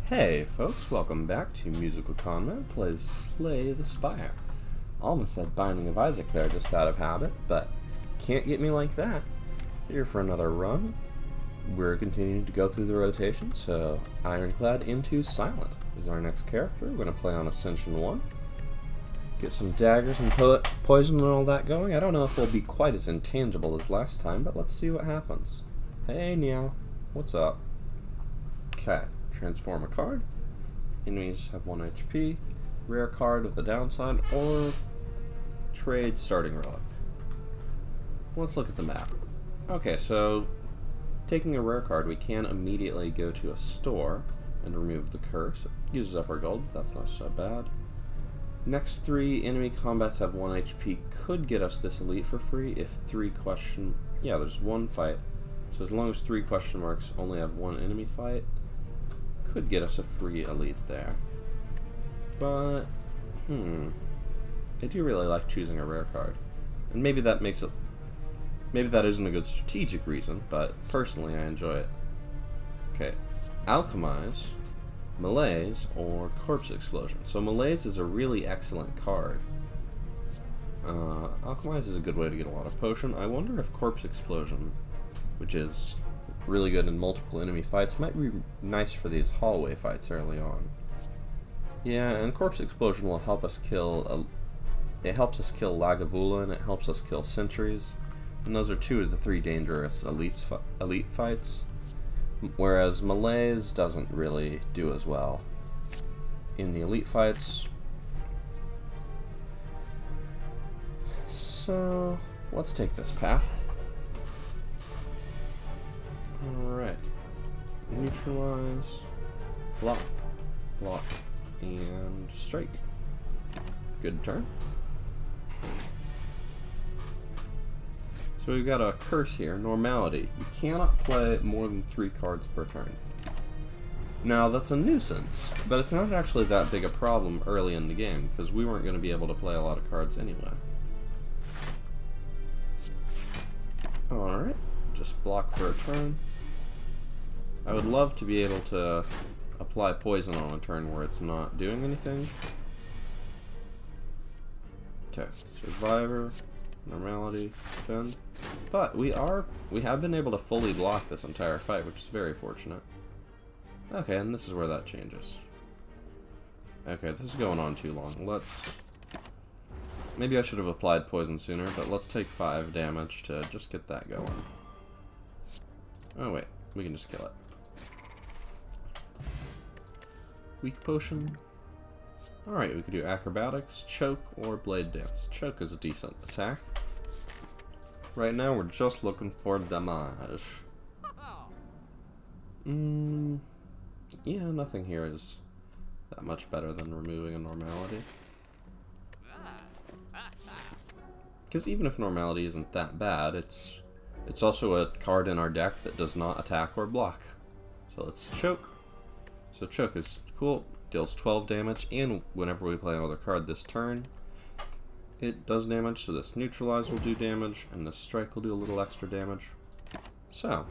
Hey folks, welcome back to MusicalConman plays Slay the Spire. Almost said Binding of Isaac there just out of habit, but can't get me like that. Here for another run. We're continuing to go through the rotation, so Ironclad into Silent is our next character. We're going to play on Ascension 1. Get some daggers and poison and all that going. I don't know if we'll be quite as intangible as last time, but let's see what happens. Hey Neil, what's up? Okay. Transform a card. Enemies have 1 HP. Rare card with a downside, or trade starting relic. Let's look at the map. Okay, so taking a rare card, we can immediately go to a store and remove the curse. It uses up our gold, but that's not so bad. Next 3 enemy combats have 1 HP. Could get us this elite for free if 3 question... Yeah, there's 1 fight. So as long as 3 question marks only have 1 enemy fight, could get us a free elite there. But, I do really like choosing a rare card. And maybe that makes it... Maybe that isn't a good strategic reason, but personally I enjoy it. Okay. Alchemize, Malaise, or Corpse Explosion. So Malaise is a really excellent card. Alchemize is a good way to get a lot of potion. I wonder if Corpse Explosion, which is really good in multiple enemy fights, might be nice for these hallway fights early on. Yeah, and Corpse Explosion will help us kill it helps us kill Lagavulin, and it helps us kill sentries, and those are 2 of the 3 dangerous elite fights, whereas Malaise doesn't really do as well in the elite fights. So let's take this path. Alright. Neutralize, block, block, and strike. Good turn. So we've got a curse here, Normality. You cannot play more than 3 cards per turn. Now that's a nuisance, but it's not actually that big a problem early in the game, because we weren't going to be able to play a lot of cards anyway. Alright, just block for a turn. I would love to be able to apply poison on a turn where it's not doing anything. Okay, Survivor, Normality, Defend. But we have been able to fully block this entire fight, which is very fortunate. Okay, and this is where that changes. Okay, this is going on too long. Maybe I should have applied poison sooner, but let's take 5 damage to just get that going. Oh wait, we can just kill it. Weak potion. Alright, we could do acrobatics, choke, or blade dance. Choke is a decent attack. Right now we're just looking for damage. Yeah, nothing here is that much better than removing a Normality. Because even if Normality isn't that bad, it's also a card in our deck that does not attack or block. So let's choke. So choke is cool, deals 12 damage, and whenever we play another card this turn, it does damage. So this neutralize will do damage, and this strike will do a little extra damage. So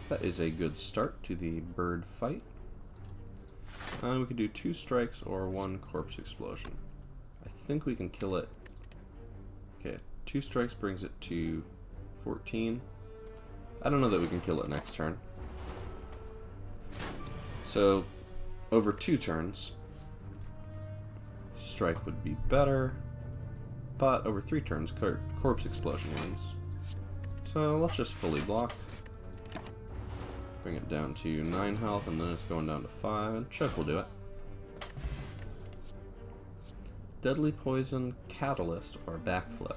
that is a good start to the bird fight. We could do 2 strikes or 1 corpse explosion. I think we can kill it. Okay, 2 strikes brings it to 14. I don't know that we can kill it next turn. So, over 2 turns, strike would be better, but over 3 turns, corpse explosion wins. So let's just fully block. Bring it down to 9 health, and then it's going down to 5, and choke will do it. Deadly Poison, Catalyst, or Backflip.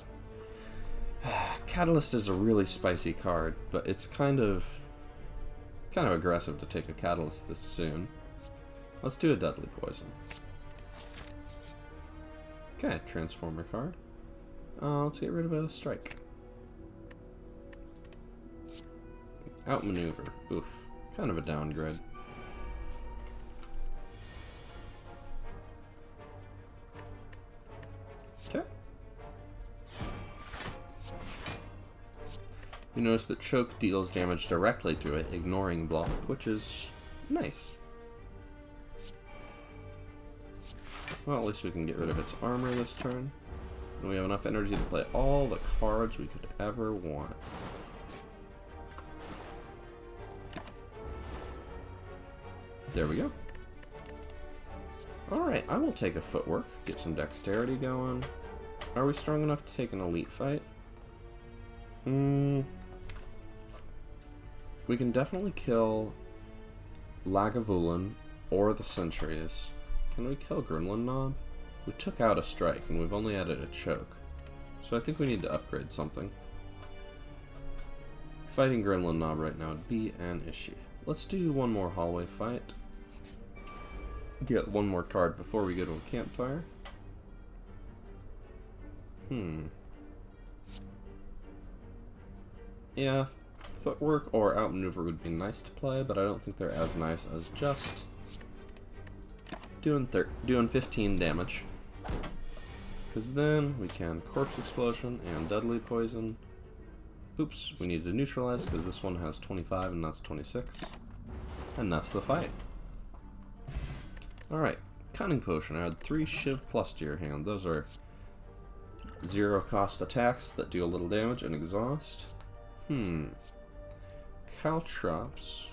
Catalyst is a really spicy card, but it's kind of aggressive to take a Catalyst this soon. Let's do a Deadly Poison. Okay, Transformer card. Let's get rid of a Strike. Outmaneuver. Oof. Kind of a downgrade. Okay. You notice that choke deals damage directly to it, ignoring block, which is nice. Well, at least we can get rid of its armor this turn. And we have enough energy to play all the cards we could ever want. There we go. Alright, I will take a footwork, get some dexterity going. Are we strong enough to take an elite fight? We can definitely kill Lagavulin or the Sentries. Can we kill Gremlin Knob? We took out a strike and we've only added a choke. So I think we need to upgrade something. Fighting Gremlin Knob right now would be an issue. Let's do one more hallway fight. Get one more card before we go to a campfire. Yeah, footwork or outmaneuver would be nice to play, but I don't think they're as nice as just doing 15 damage. Because then we can Corpse Explosion and Deadly Poison. Oops, we need to neutralize because this one has 25 and that's 26. And that's the fight. Alright, Cunning Potion. Add 3 Shiv Plus to your hand. Those are 0 cost attacks that do a little damage and exhaust. Caltrops.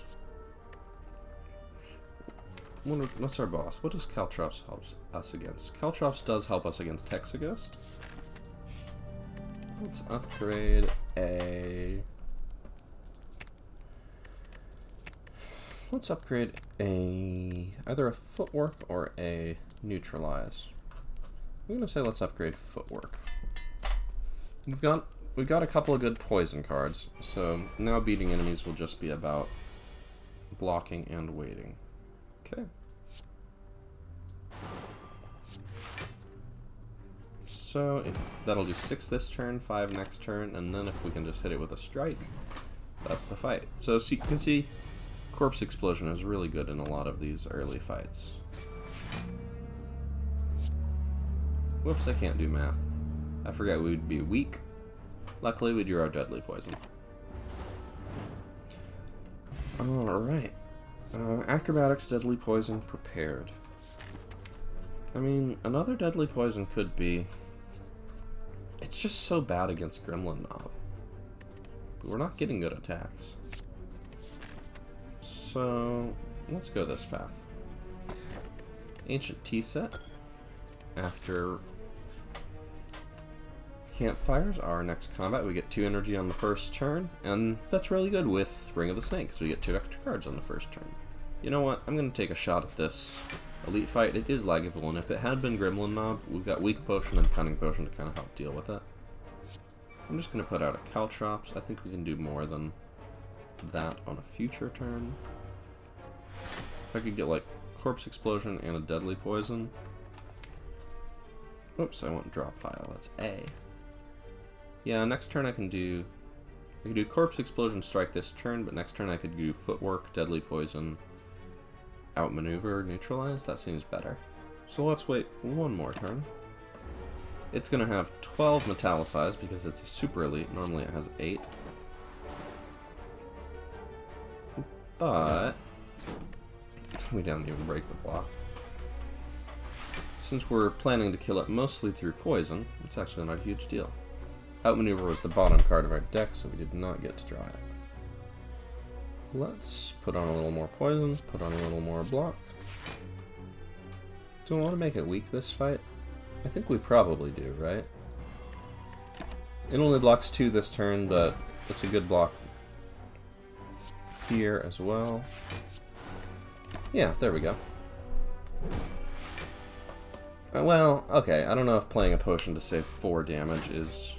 What's our boss? What does Caltrops help us against? Caltrops does help us against Hexaghost. Let's upgrade a... Let's upgrade either a footwork or a neutralize. I'm gonna say let's upgrade footwork. We've got a couple of good poison cards, so now beating enemies will just be about blocking and waiting. Okay. So if that'll do 6 this turn, 5 next turn, and then if we can just hit it with a strike, that's the fight. So you can see Corpse Explosion is really good in a lot of these early fights. Whoops, I can't do math. I forgot we'd be weak. Luckily, we drew our Deadly Poison. Alright. Acrobatics, Deadly Poison, prepared. I mean, another Deadly Poison could be... It's just so bad against Gremlin Knob. But we're not getting good attacks. So, let's go this path. Ancient Tea Set. After Campfires, our next combat, we get 2 energy on the first turn, and that's really good with Ring of the Snake, so we get 2 extra cards on the first turn. You know what? I'm going to take a shot at this elite fight. It is Lagavulin. If it had been Gremlin Knob, we've got Weak Potion and Cunning Potion to kind of help deal with it. I'm just going to put out a Caltrops. I think we can do more than that on a future turn. If I could get, like, Corpse Explosion and a Deadly Poison. Oops, I went Draw Pile. That's A. Yeah, next turn I can do Corpse Explosion Strike this turn, but next turn I could do Footwork, Deadly Poison, Outmaneuver, Neutralize. That seems better. So let's wait one more turn. It's going to have 12 Metallicized because it's a Super Elite. Normally it has 8. But we don't even break the block. Since we're planning to kill it mostly through poison, it's actually not a huge deal. Outmaneuver was the bottom card of our deck, so we did not get to draw it. Let's put on a little more poison, put on a little more block. Do I want to make it weak this fight? I think we probably do, right? It only blocks 2 this turn, but it's a good block here as well. Yeah, there we go. Well, okay, I don't know if playing a potion to save 4 damage is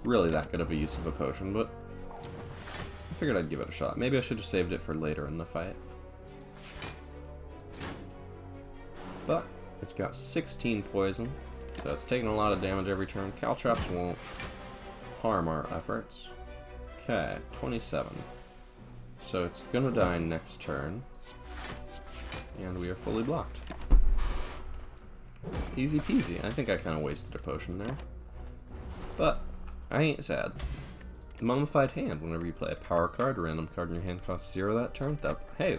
really that good of a use of a potion, but I figured I'd give it a shot. Maybe I should have saved it for later in the fight. But it's got 16 poison, so it's taking a lot of damage every turn. Caltrops won't harm our efforts. Okay, 27. So it's gonna die next turn, and we are fully blocked. Easy peasy. I think I kind of wasted a potion there. But I ain't sad. Mummified Hand. Whenever you play a power card, a random card in your hand costs 0 that turn. Hey,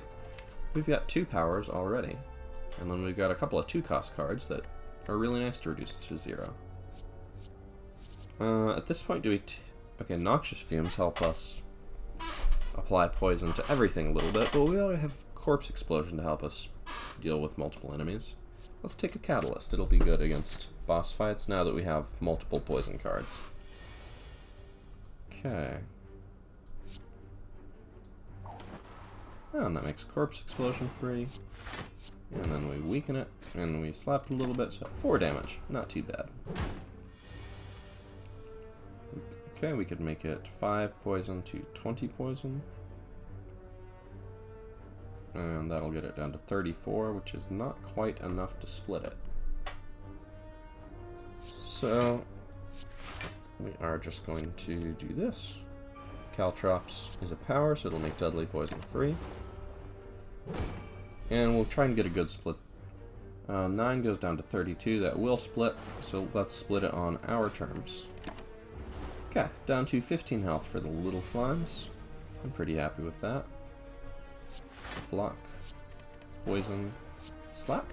we've got 2 powers already. And then we've got a couple of 2-cost cards that are really nice to reduce to 0. At this point, okay, Noxious Fumes help us apply poison to everything a little bit, but we already have Corpse Explosion to help us deal with multiple enemies. Let's take a Catalyst. It'll be good against boss fights now that we have multiple poison cards. Okay. And that makes Corpse Explosion free. And then we weaken it, and we slap it a little bit, so 4 damage. Not too bad. Okay, we could make it 5 poison to 20 poison. And that'll get it down to 34, which is not quite enough to split it. So, we are just going to do this. Caltrops is a power, so it'll make Deadly Poison free. And we'll try and get a good split. 9 goes down to 32, that will split, so let's split it on our terms. Okay, down to 15 health for the little slimes. I'm pretty happy with that. Block. Poison. Slap.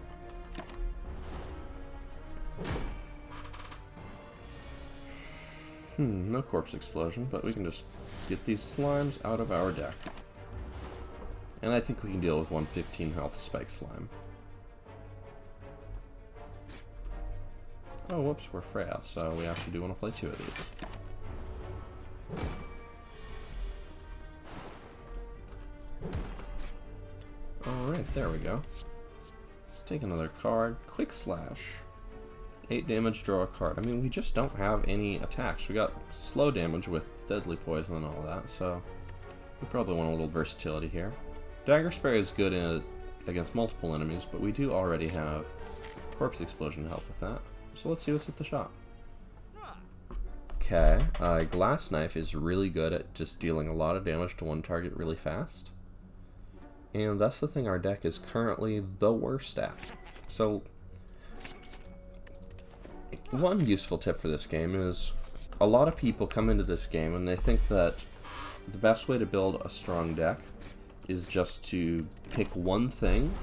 No Corpse Explosion, but we can just get these slimes out of our deck. And I think we can deal with one 15 health Spike Slime. Oh, whoops, we're frail, so we actually do want to play 2 of these. Alright, there we go. Let's take another card. Quick Slash. 8 damage, draw a card. I mean, we just don't have any attacks. We got slow damage with Deadly Poison and all that, so we probably want a little versatility here. Dagger Spray is good against multiple enemies, but we do already have Corpse Explosion to help with that. So let's see what's at the shop. Okay, Glass Knife is really good at just dealing a lot of damage to one target really fast. And that's the thing our deck is currently the worst at. So, one useful tip for this game is a lot of people come into this game and they think that the best way to build a strong deck is just to pick one thing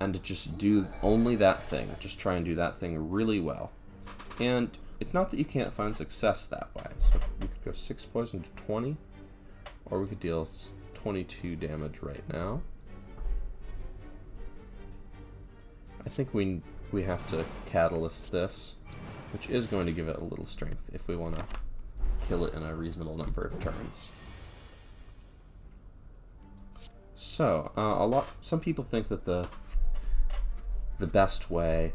and to just do only that thing. Just try and do that thing really well. And it's not that you can't find success that way. So we could go 6 poison to 20, or we could deal 22 damage right now. I think we have to Catalyst this, which is going to give it a little strength if we want to kill it in a reasonable number of turns. So, some people think that the best way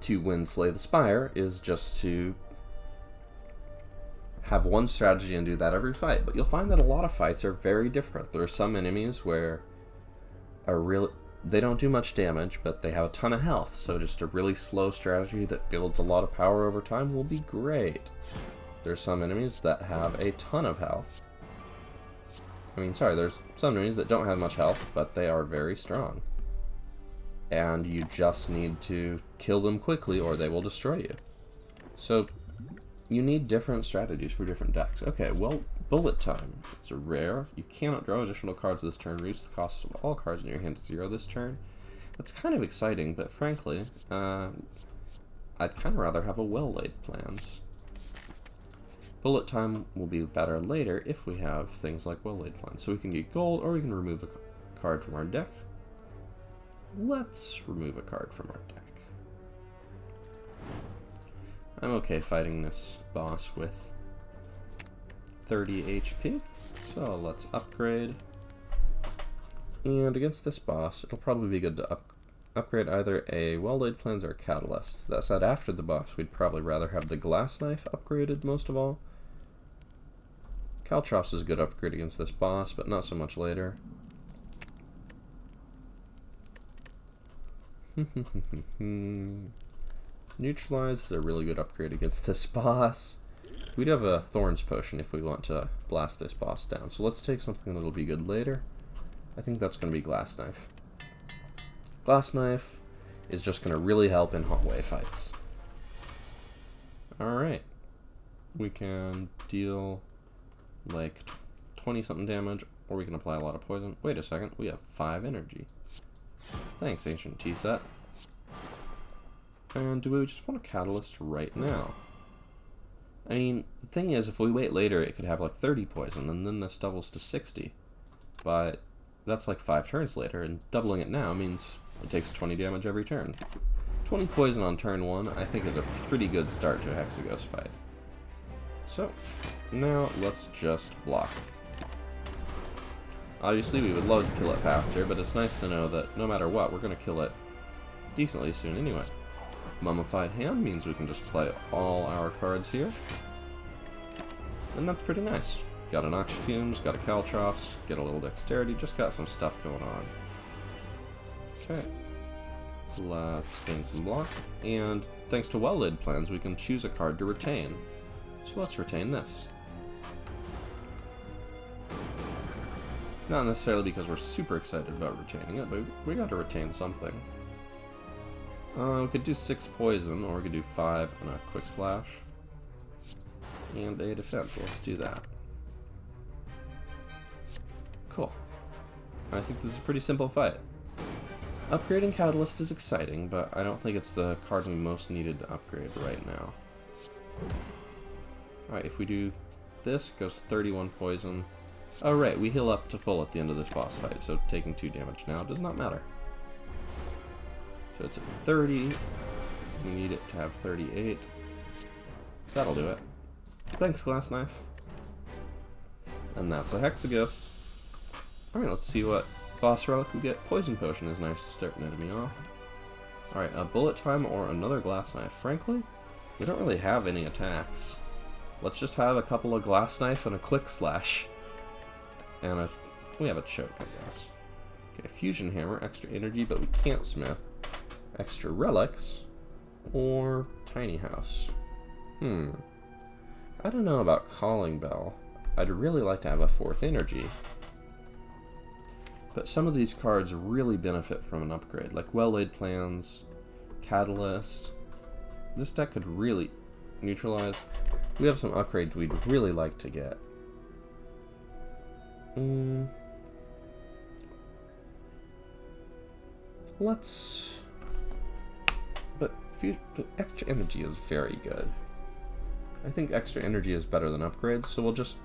to win Slay the Spire is just to have one strategy and do that every fight, but you'll find that a lot of fights are very different. There are some enemies where they don't do much damage, but they have a ton of health, so just a really slow strategy that builds a lot of power over time will be great. There's some enemies that have a ton of health. There's some enemies that don't have much health, but they are very strong. And you just need to kill them quickly or they will destroy you. So, you need different strategies for different decks. Okay, well, Bullet Time. It's a rare. You cannot draw additional cards this turn. Reduce the cost of all cards in your hand to 0 this turn. That's kind of exciting, but frankly, I'd kind of rather have a Well-Laid Plans. Bullet Time will be better later if we have things like Well-Laid Plans. So we can get gold, or we can remove a card from our deck. Let's remove a card from our deck. I'm okay fighting this boss with 30 HP, so let's upgrade. And against this boss, it'll probably be good to upgrade either a Well-Laid Plans or a Catalyst. That said, after the boss, we'd probably rather have the Glass Knife upgraded most of all. Caltrops is a good upgrade against this boss, but not so much later. Neutralize is a really good upgrade against this boss. We'd have a Thorns Potion if we want to blast this boss down. So let's take something that'll be good later. I think that's going to be Glass Knife. Glass Knife is just going to really help in hallway fights. Alright. We can deal like 20 something damage, or we can apply a lot of poison. Wait a second, we have 5 energy. Thanks, Ancient Tea Set. And do we just want a Catalyst right now? I mean, the thing is, if we wait later, it could have like 30 poison, and then this doubles to 60. But that's like 5 turns later, and doubling it now means it takes 20 damage every turn. 20 poison on turn 1, I think, is a pretty good start to a Hexaghost fight. So, now let's just block. Obviously, we would love to kill it faster, but it's nice to know that no matter what, we're going to kill it decently soon anyway. Mummified Hand means we can just play all our cards here. And that's pretty nice. Got an Noxious Fumes, got a Caltrops, get a little Dexterity, just got some stuff going on. Okay. Let's gain some block. And thanks to well-laid plans, we can choose a card to retain. So let's retain this. Not necessarily because we're super excited about retaining it, but we got to retain something. We could do 6 poison, or we could do 5 and a quick slash. And a defense. Let's do that. Cool. I think this is a pretty simple fight. Upgrading Catalyst is exciting, but I don't think it's the card we most needed to upgrade right now. Alright, if we do this, goes to 31 poison. Oh right, we heal up to full at the end of this boss fight, so taking 2 damage now does not matter. So it's at 30. We need it to have 38. That'll do it. Thanks, Glass Knife. And that's a Hexaghost. Alright, let's see what boss relic we get. Poison Potion is nice to start an enemy off. Alright, a Bullet Time or another Glass Knife. Frankly, we don't really have any attacks. Let's just have a couple of Glass Knife and a Quick Slash. And we have a Choke, I guess. Okay, Fusion Hammer, extra energy, but we can't smith. Extra relics, or Tiny House. I don't know about Calling Bell. I'd really like to have a 4th energy. But some of these cards really benefit from an upgrade, like Well-Laid Plans, Catalyst. This deck could really neutralize. We have some upgrades we'd really like to get. Let's... But extra energy is very good. I think extra energy is better than upgrades, so we'll just,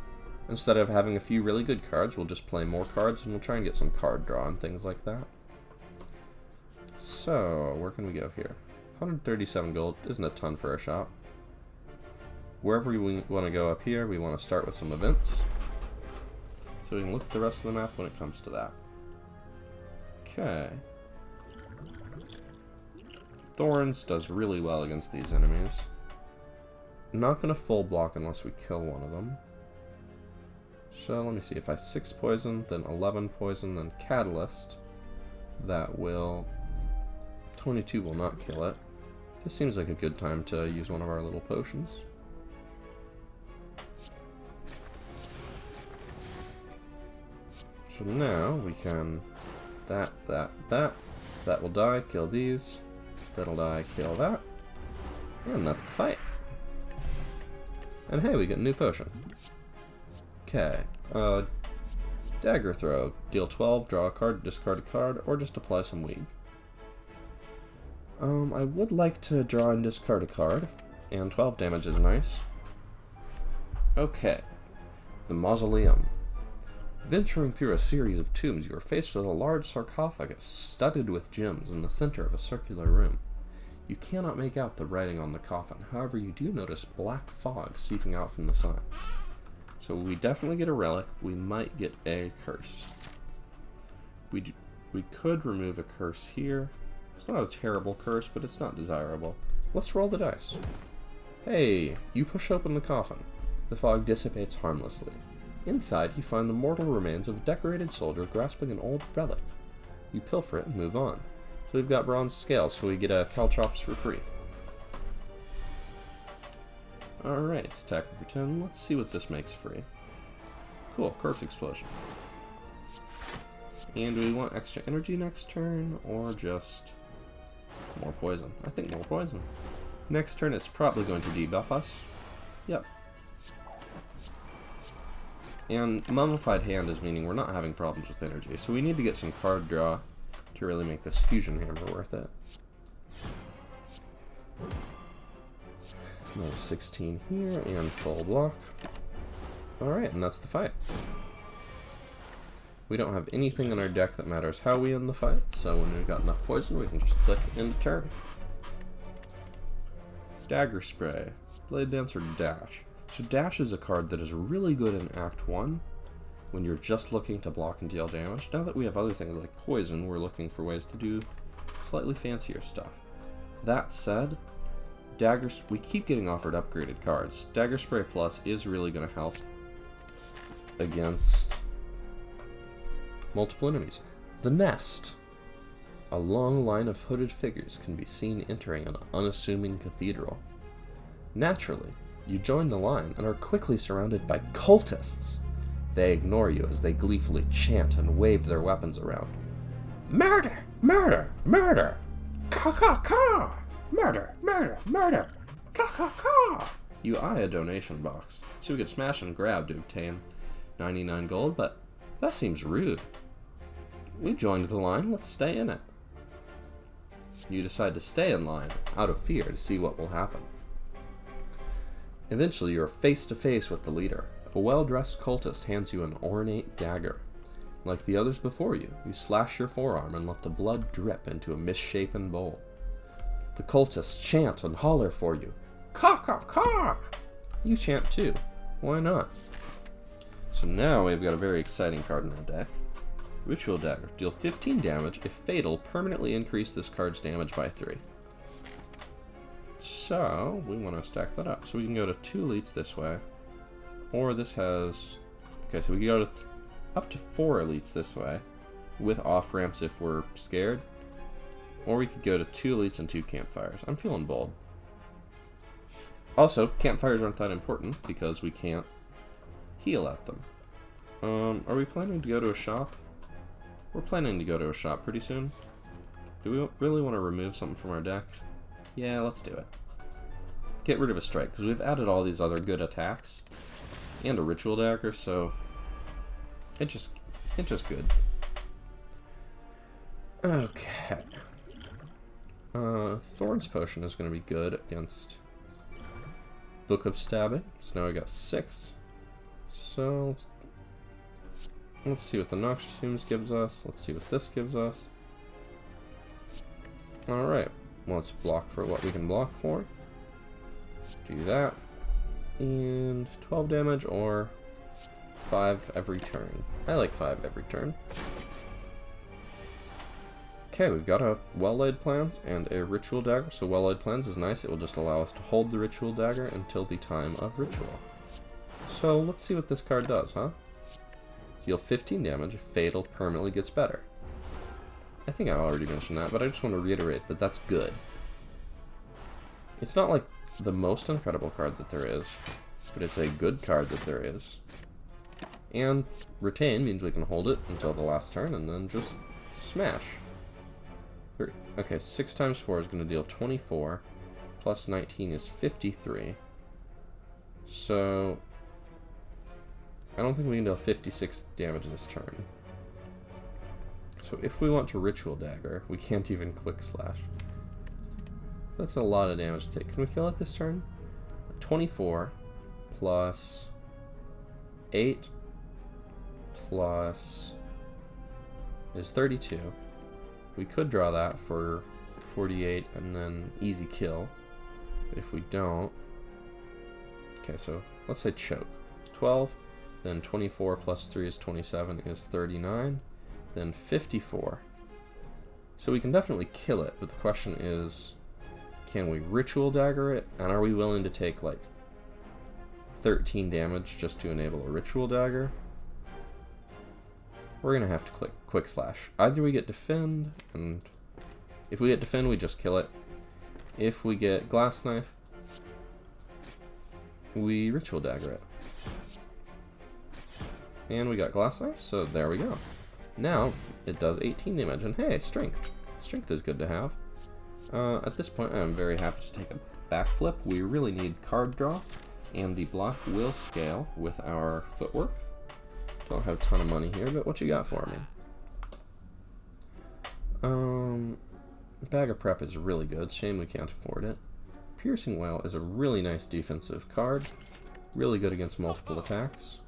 instead of having a few really good cards, we'll just play more cards, and we'll try and get some card draw and things like that. So, where can we go here? 137 gold isn't a ton for a shop. Wherever we want to go up here, we want to start with some events. So we can look at the rest of the map when it comes to that. Okay. Thorns does really well against these enemies. I'm not going to full block unless we kill one of them. So let me see, if I 6 poison, then 11 poison, then Catalyst, that will... 22 will not kill it. This seems like a good time to use one of our little potions. So now we can... That will die, kill these. That'll die, kill that. And that's the fight. And hey, we get a new potion. Okay. Dagger Throw. Deal 12, draw a card, discard a card, or just apply some weed. I would like to draw and discard a card, and 12 damage is nice. Okay. The Mausoleum. Venturing through a series of tombs, you are faced with a large sarcophagus studded with gems in the center of a circular room. You cannot make out the writing on the coffin, however you do notice black fog seeping out from the sides. So we definitely get a relic, we might get a curse. We could remove a curse here. It's not a terrible curse, but it's not desirable. Let's roll the dice. Hey, you push open the coffin. The fog dissipates harmlessly. Inside, you find the mortal remains of a decorated soldier grasping an old relic. You pilfer it and move on. So we've got bronze scales, so we get a Caltrops for free. Alright, it's attack for 10. Let's see what this makes free. Cool, Corpse Explosion. And do we want extra energy next turn, or just more poison? I think more poison. Next turn, it's probably going to debuff us. Yep. And Mummified Hand is meaning we're not having problems with energy, so we need to get some card draw to to really make this fusion hammer worth it. Another 16 here, and full block. Alright, and that's the fight. We don't have anything in our deck that matters how we end the fight, so when we've got enough poison, we can just click end turn. Dagger Spray, Blade Dancer, Dash. So Dash is a card that is really good in Act 1, when you're just looking to block and deal damage. Now that we have other things like poison, we're looking for ways to do slightly fancier stuff. That said, we keep getting offered upgraded cards. Dagger Spray Plus is really going to help against multiple enemies. The Nest. A long line of hooded figures can be seen entering an unassuming cathedral. Naturally, you join the line and are quickly surrounded by cultists. They ignore you as they gleefully chant and wave their weapons around. Murder! Murder! Murder! Ka-ka-ka! Murder! Murder! Murder! Ka-ka-ka! You eye a donation box, so we could smash and grab to obtain 99 gold, but that seems rude. We joined the line, let's stay in it. You decide to stay in line, out of fear, to see what will happen. Eventually, you are face to face with the leader. A well-dressed cultist hands you an ornate dagger. Like the others before you, you slash your forearm and let the blood drip into a misshapen bowl. The cultists chant and holler for you. Ka-ka-ka! You chant too. Why not? So now we've got a very exciting card in our deck. Ritual Dagger. Deal 15 damage. If fatal, permanently increase this card's damage by 3. So, we want to stack that up. So we can go to 2 elites this way. Or this has... Okay, so we can go to up to 4 elites this way. With off-ramps if we're scared. Or we could go to 2 elites and 2 campfires. I'm feeling bold. Also, campfires aren't that important because we can't heal at them. Are we planning to go to a shop? We're planning to go to a shop pretty soon. Do we really want to remove something from our deck? Yeah, let's do it. Get rid of a strike, because we've added all these other good attacks. And a ritual dagger, so it's just good. Okay. Thorns Potion is going to be good against Book of Stabbing. So now I got 6. So let's see what the Noxious Fumes gives us. Let's see what this gives us. Alright, well, let's block for what we can block for. Do that. And 12 damage or 5 every turn. I like 5 every turn. Okay, we've got a Well-Laid Plans and a Ritual Dagger. So Well-Laid Plans is nice. It will just allow us to hold the Ritual Dagger until the time of Ritual. So let's see what this card does, huh? Deal 15 damage. If fatal, permanently gets better. I think I already mentioned that, but I just want to reiterate that that's good. It's not like the most incredible card that there is, but it's a good card that there is. And retain means we can hold it until the last turn and then just smash. Okay, 6 times 4 is going to deal 24, plus 19 is 53. So I don't think we can deal 56 damage this turn. So if we want to Ritual Dagger, we can't even Quick Slash. That's a lot of damage to take. Can we kill it this turn? 24 plus 8 plus is 32. We could draw that for 48 and then easy kill. But if we don't... Okay, so let's say choke. 12, then 24 plus 3 is 27 is 39, then 54. So we can definitely kill it, but the question is, can we Ritual Dagger it? And are we willing to take like 13 damage just to enable a Ritual Dagger? We're going to have to click Quick Slash. Either we get Defend, and if we get Defend, we just kill it. If we get Glass Knife, we Ritual Dagger it. And we got Glass Knife, so there we go. Now, it does 18 damage, and hey, Strength. Strength is good to have. At this point, I'm very happy to take a backflip. We really need card draw, and the block will scale with our footwork. Don't have a ton of money here, but what you got for me? Bag of Prep is really good. Shame we can't afford it. Piercing Wail is a really nice defensive card. Really good against multiple attacks.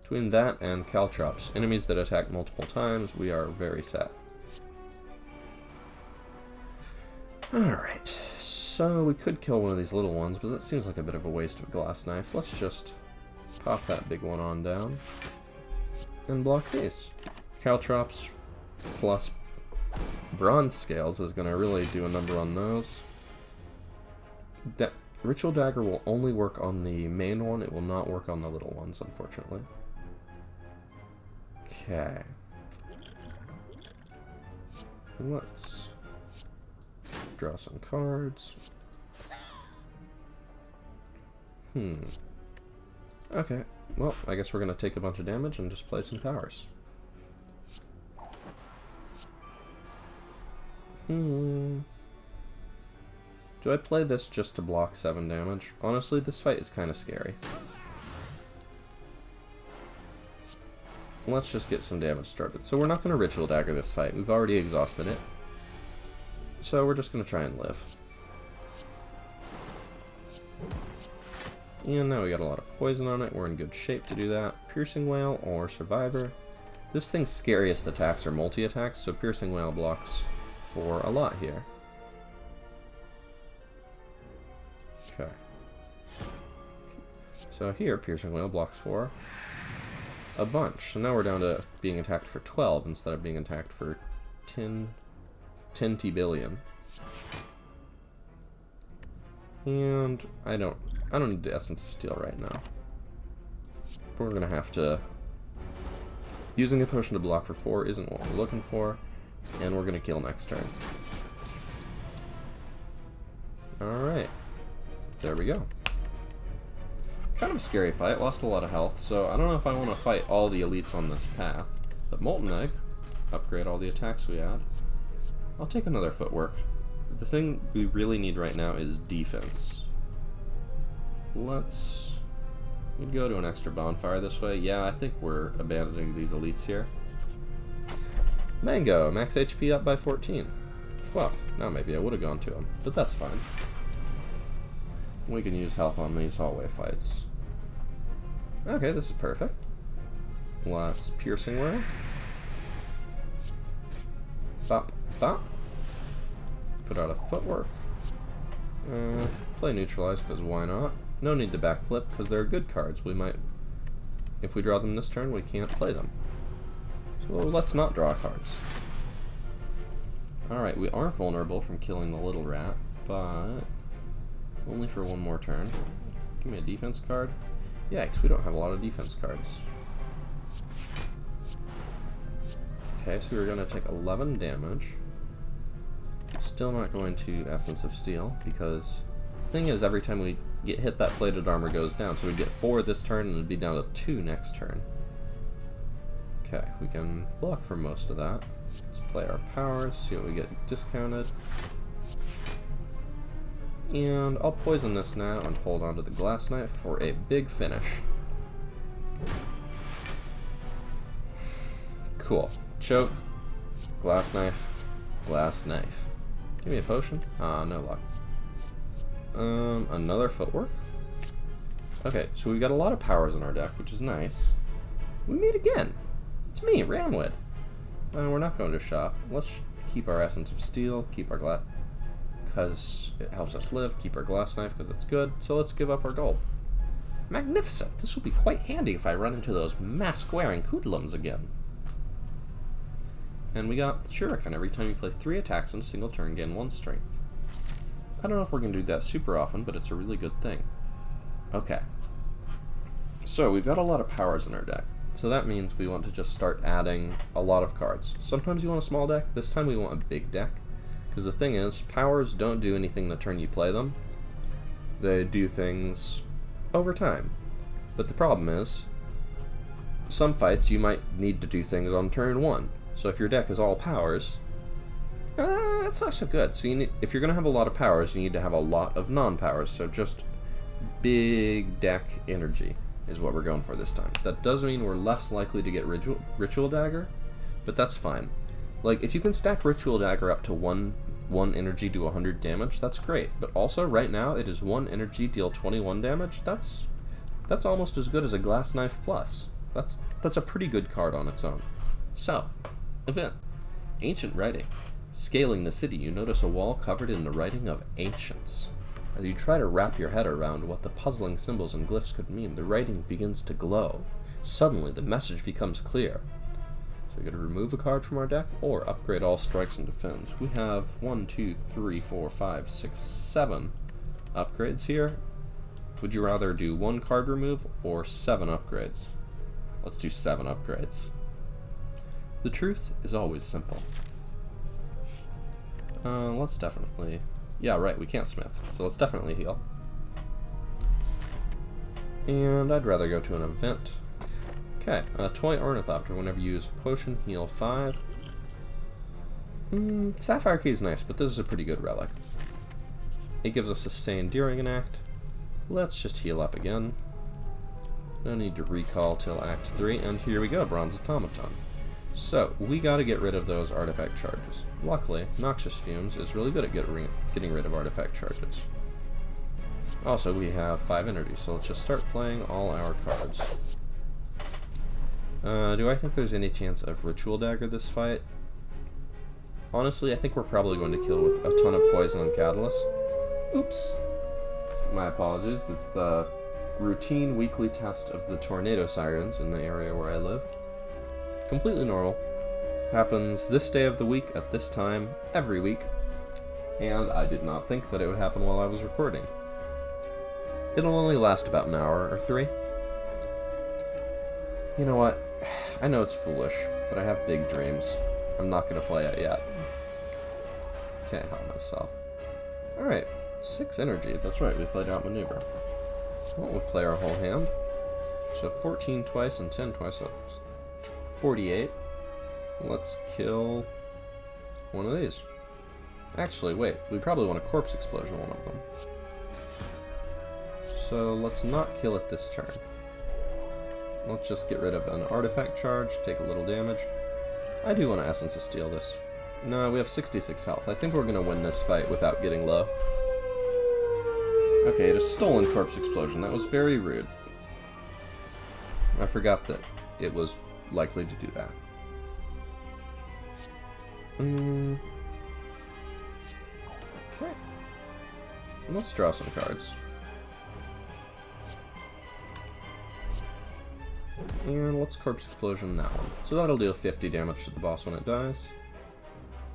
Between that and Caltrops, enemies that attack multiple times, we are very set. Alright, so we could kill one of these little ones, but that seems like a bit of a waste of a glass knife. Let's just pop that big one on down and block these. Caltrops plus Bronze Scales is going to really do a number on those. Ritual Dagger will only work on the main one, it will not work on the little ones, unfortunately. Okay. Let's draw some cards. Okay, well, I guess we're going to take a bunch of damage and just play some powers. Do I play this just to block 7 damage? Honestly, this fight is kind of scary. Let's just get some damage started. So we're not going to Ritual Dagger this fight. We've already exhausted it. So we're just going to try and live. And now we got a lot of poison on it. We're in good shape to do that. Piercing Wail or Survivor. This thing's scariest attacks are multi-attacks, so Piercing Wail blocks for a lot here. Okay. So here, Piercing Wail blocks for a bunch. So now we're down to being attacked for 12 instead of being attacked for 10 billion. And I don't need the Essence of Steel right now. We're gonna have to... Using a potion to block for 4 isn't what we're looking for, and we're gonna kill next turn. Alright. There we go. Kind of a scary fight, lost a lot of health, so I don't know if I want to fight all the elites on this path. But Molten Egg, upgrade all the attacks we had. I'll take another Footwork. The thing we really need right now is defense. We'd go to an extra bonfire this way. Yeah, I think we're abandoning these elites here. Mango, max HP up by 14. Well, now maybe I would have gone to him, but that's fine. We can use health on these hallway fights. Okay, this is perfect. Let's Piercing Wail. Bop, bop. Put out a Footwork. Play Neutralize, because why not? No need to backflip, because they're good cards. We might... If we draw them this turn, we can't play them. So let's not draw cards. Alright, we are vulnerable from killing the little rat, but... Only for one more turn. Give me a defense card. Yikes, we don't have a lot of defense cards. Okay, so we're going to take 11 damage. Still not going to Essence of Steel, because the thing is, every time we get hit, that plated armor goes down. So we'd get 4 this turn, and it'd be down to 2 next turn. Okay, we can block for most of that. Let's play our powers, see what we get discounted. And I'll poison this now and hold on to the glass knife for a big finish. Cool. Choke, glass knife, glass knife. Give me a potion. Ah, no luck. Another Footwork. Okay, so we've got a lot of powers in our deck, which is nice. We meet again. It's me, Ranwood. We're not going to shop. Let's keep our Essence of Steel, keep our glass... because it helps us live, keep our glass knife because it's good, so let's give up our gold. Magnificent! This will be quite handy if I run into those mask-wearing hoodlums again. And we got Shuriken. Every time you play 3 attacks in a single turn, gain 1 strength. I don't know if we're going to do that super often, but it's a really good thing. Okay. So, we've got a lot of powers in our deck. So that means we want to just start adding a lot of cards. Sometimes you want a small deck, this time we want a big deck. Because the thing is, powers don't do anything the turn you play them. They do things over time. But the problem is, some fights you might need to do things on turn 1. So if your deck is all powers, that's not so good. So if you're going to have a lot of powers, you need to have a lot of non-powers. So just big deck energy is what we're going for this time. That does mean we're less likely to get Ritual Dagger, but that's fine. Like, if you can stack Ritual Dagger up to one energy, do 100 damage, that's great. But also, right now, it is 1 energy, deal 21 damage. That's almost as good as a Glass Knife Plus. That's a pretty good card on its own. So, event. Ancient Writing. Scaling the city, you notice a wall covered in the writing of ancients. As you try to wrap your head around what the puzzling symbols and glyphs could mean, the writing begins to glow. Suddenly, the message becomes clear. So we're going to remove a card from our deck, or upgrade all strikes and defends. We have 1, 2, 3, 4, 5, 6, 7 upgrades here. Would you rather do 1 card remove, or 7 upgrades? Let's do 7 upgrades. The truth is always simple. Let's definitely... Yeah, right, we can't smith, so let's definitely heal. And I'd rather go to an event. Okay, Toy Ornithopter. Whenever you use potion, heal 5. Sapphire Key is nice, but this is a pretty good relic. It gives us sustain during an act. Let's just heal up again. No need to recall till Act 3, and here we go, Bronze Automaton. So, we gotta get rid of those artifact charges. Luckily, Noxious Fumes is really good at getting rid of artifact charges. Also, we have 5 energy, so let's just start playing all our cards. Do I think there's any chance of Ritual Dagger this fight? Honestly, I think we're probably going to kill with a ton of poison and catalyst. Oops. My apologies, that's the routine weekly test of the tornado sirens in the area where I live. Completely normal. Happens this day of the week at this time every week, and I did not think that it would happen while I was recording. It'll only last about an hour or 3. You know what? I know it's foolish, but I have big dreams. I'm not going to play it yet. Can't help myself. Alright, 6 energy. That's right, we played out maneuver. Well, we'll play our whole hand. So 14 twice and 10 twice, so 48. Let's kill one of these. Actually, wait, we probably want a Corpse Explosion one of them. So let's not kill it this turn. Let's just get rid of an artifact charge, take a little damage. I do want to Essence of Steel this. No, we have 66 health. I think we're going to win this fight without getting low. Okay, it is stolen Corpse Explosion. That was very rude. I forgot that it was likely to do that. Okay. Let's draw some cards. And let's Corpse Explosion that one. So that'll deal 50 damage to the boss when it dies.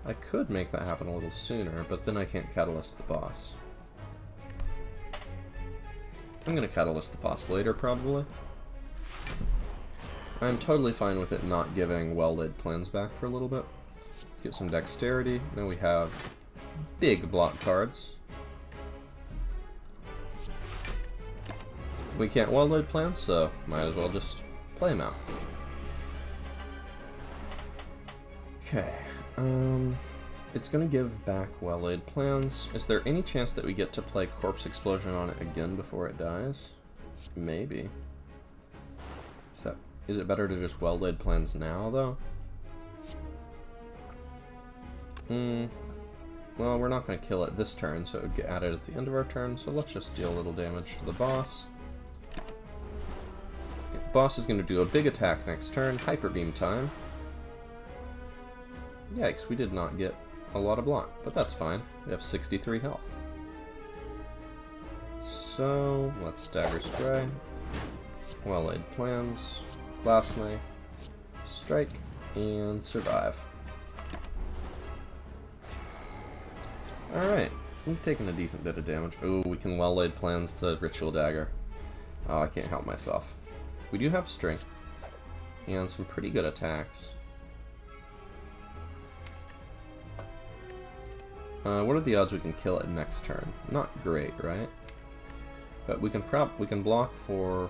I could make that happen a little sooner, but then I can't Catalyst the boss. I'm gonna Catalyst the boss later, probably. I'm totally fine with it not giving well-laid plans back for a little bit. Get some dexterity. Now we have big block cards. We can't well-laid plans, so might as well just play them out. Okay, it's gonna give back well-laid plans. Is there any chance that we get to play Corpse Explosion on it again before it dies? Maybe. Is it better to just well-laid plans now, though? Well, we're not gonna kill it this turn, so it would get added at the end of our turn, so let's just deal a little damage to the boss. Boss is going to do a big attack next turn. Hyper Beam time. Yikes, we did not get a lot of block, but that's fine. We have 63 health. So, let's Dagger Spray. Well-laid plans. Glass Knife. Strike. And survive. Alright, we've taken a decent bit of damage. Ooh, we can well-laid plans the Ritual Dagger. Oh, I can't help myself. We do have strength, and some pretty good attacks. What are the odds we can kill it next turn? Not great, right? But we can block for,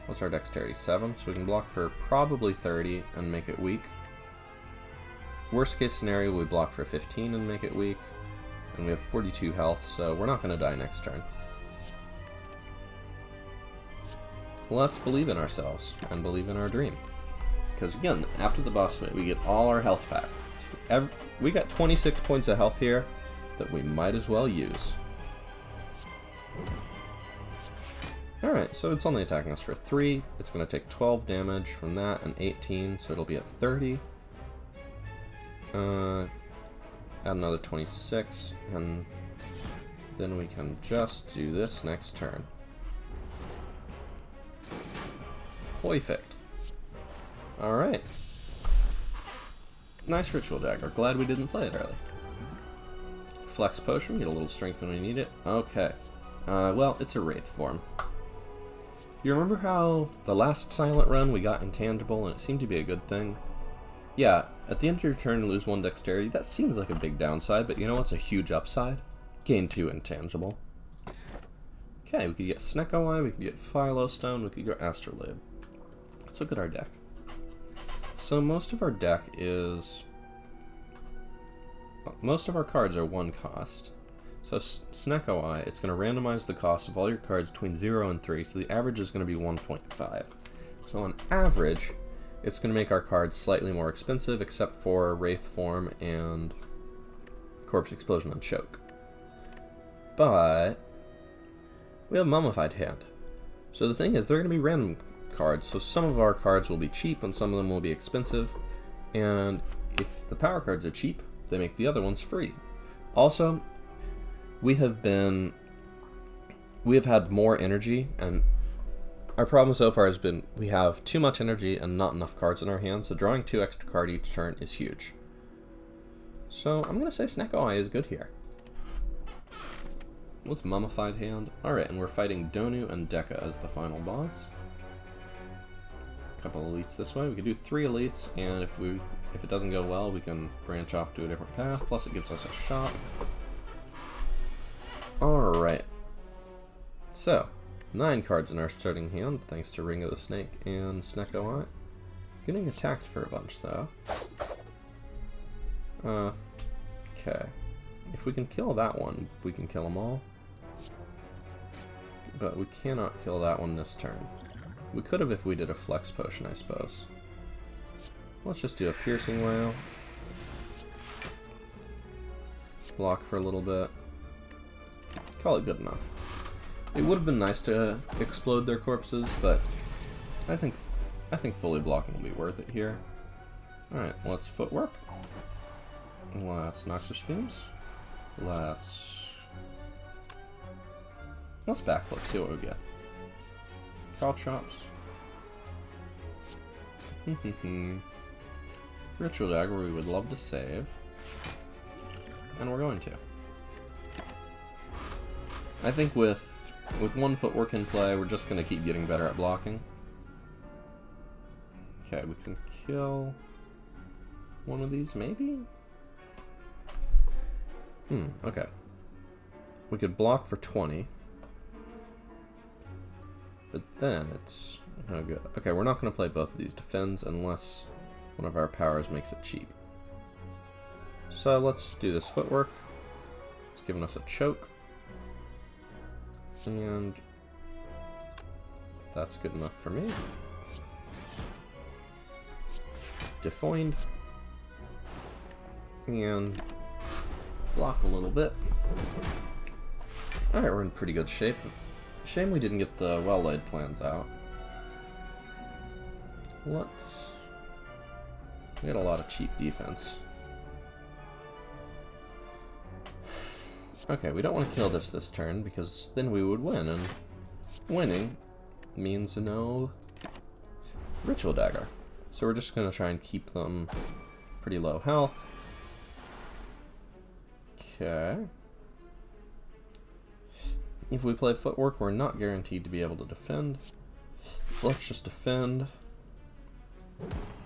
what's our dexterity? 7? So we can block for probably 30 and make it weak. Worst case scenario, we block for 15 and make it weak. And we have 42 health, so we're not going to die next turn. Let's believe in ourselves and believe in our dream. Because again, after the boss fight, we get all our health back. We got 26 points of health here that we might as well use. Alright, so it's only attacking us for 3. It's going to take 12 damage from that and 18, so it'll be at 30. Add another 26, and then we can just do this next turn. Perfect. Alright. Nice Ritual Dagger. Glad we didn't play it early. Flex Potion, get a little strength when we need it. Okay. Well, it's a Wraith form. You remember how the last Silent Run we got Intangible and it seemed to be a good thing? Yeah, at the end of your turn you lose 1 Dexterity. That seems like a big downside, but you know what's a huge upside? Gain 2 Intangible. Okay, we could get Snecko Eye, we could get Philostone, we could go Astrolabe. Let's look at our deck. So most of our deck is... most of our cards are 1 cost. So Snecko Eye, it's going to randomize the cost of all your cards between 0 and 3, so the average is going to be 1.5. So on average, it's going to make our cards slightly more expensive, except for Wraith Form and Corpse Explosion and Choke. But we have Mummified Hand. So the thing is, they're going to be random cards, so some of our cards will be cheap and some of them will be expensive. And if the power cards are cheap, they make the other ones free. Also, we have had more energy, and our problem so far has been we have too much energy and not enough cards in our hands, so drawing 2 extra cards each turn is huge. So I'm going to say Snecko Eye is good here. With Mummified Hand. Alright, and we're fighting Donu and Deka as the final boss. A couple elites this way. We could do 3 elites, and if it doesn't go well, we can branch off to a different path, plus it gives us a shot. Alright. So, 9 cards in our starting hand, thanks to Ring of the Snake and Snecko Eye. Getting attacked for a bunch, though. Okay. If we can kill that one, we can kill them all. But we cannot kill that one this turn. We could have if we did a Flex Potion, I suppose. Let's just do a Piercing Wail. Block for a little bit. Call it good enough. It would have been nice to explode their corpses, but I think fully blocking will be worth it here. Alright, let's footwork. Let's Noxious Fumes. Let's backflip, see what we get. Caltrops. Ritual Dagger we would love to save. And we're going to. I think with 1 footwork in play, we're just going to keep getting better at blocking. Okay, we can kill one of these, maybe? Okay. We could block for 20. But then it's no good. Okay, we're not going to play both of these defends unless one of our powers makes it cheap. So let's do this footwork. It's giving us a choke. And that's good enough for me. Defoined. And block a little bit. Alright, we're in pretty good shape. Shame we didn't get the well-laid plans out. We got a lot of cheap defense. Okay, we don't want to kill this turn, because then we would win, and winning means no Ritual Dagger. So we're just going to try and keep them pretty low health. Okay. If we play footwork, we're not guaranteed to be able to defend. So let's just defend,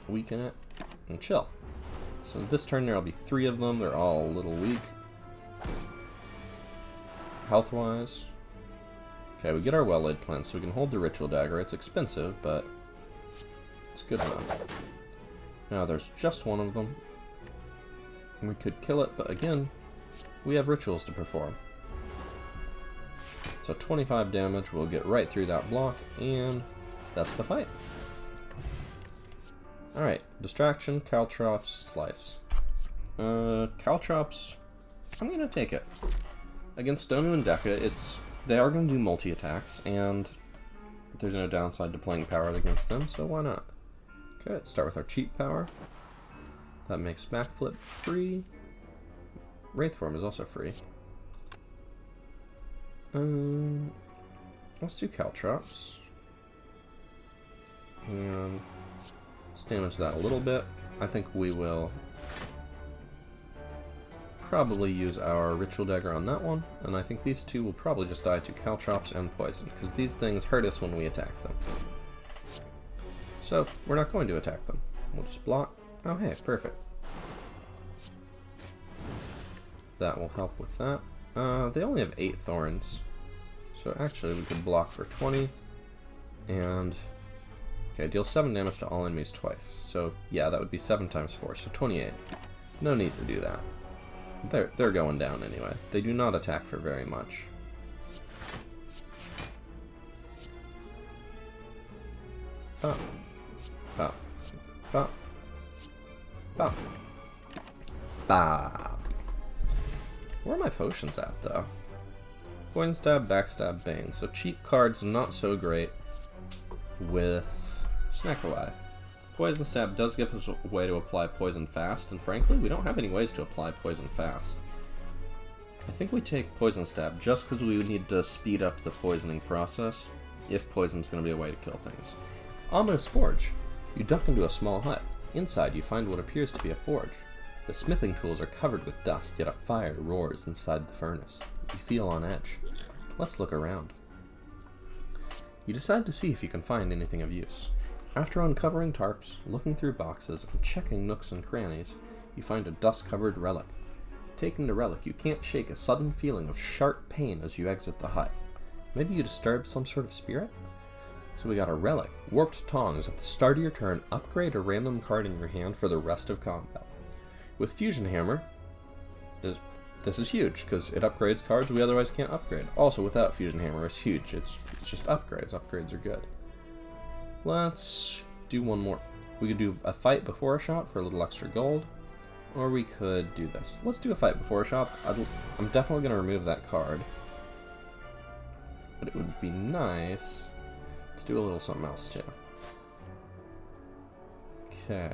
weaken it, and chill. So this turn there'll be 3 of them. They're all a little weak. Health-wise. Okay, we get our well-laid plan, so we can hold the Ritual Dagger. It's expensive, but it's good enough. Now there's just 1 of them. And we could kill it, but again, we have rituals to perform. So 25 damage will get right through that block, and that's the fight. Alright, Distraction, Caltrops, Slice. Caltrops, I'm gonna take it. Against Donu and Deca, they are gonna do multi-attacks, and there's no downside to playing powered against them, so why not? Okay, let's start with our cheap power. That makes backflip free. Wraith form is also free. Let's do Caltrops. And let's damage that a little bit. I think we will probably use our Ritual Dagger on that one, and I think these two will probably just die to Caltrops and Poison, because these things hurt us when we attack them. So, we're not going to attack them. We'll just block. Oh hey, perfect. That will help with that. They only have 8 thorns, so actually we could block for 20, and okay, deal 7 damage to all enemies twice. So yeah, that would be 7 times 4, so 28. No need to do that. They're going down anyway. They do not attack for very much. Pop. Pop. Pop. Pop. Bah. Where are my potions at, though? Poison Stab, Backstab, Bane. So cheap cards, not so great with Snecko. Poison Stab does give us a way to apply poison fast, and frankly, we don't have any ways to apply poison fast. I think we take Poison Stab just because we would need to speed up the poisoning process, if poison's going to be a way to kill things. Almost Forge. You duck into a small hut. Inside, you find what appears to be a forge. The smithing tools are covered with dust, yet a fire roars inside the furnace. You feel on edge. Let's look around. You decide to see if you can find anything of use. After uncovering tarps, looking through boxes, and checking nooks and crannies, you find a dust-covered relic. Taking the relic, you can't shake a sudden feeling of sharp pain as you exit the hut. Maybe you disturbed some sort of spirit? So we got a relic. Warped Tongs. At the start of your turn, upgrade a random card in your hand for the rest of combat. With Fusion Hammer, this is huge, because it upgrades cards we otherwise can't upgrade. Also, without Fusion Hammer, it's huge. It's just upgrades. Upgrades are good. Let's do one more. We could do a fight before a shot for a little extra gold, or we could do this. Let's do a fight before a shot. I'm definitely going to remove that card, but it would be nice to do a little something else too. Okay.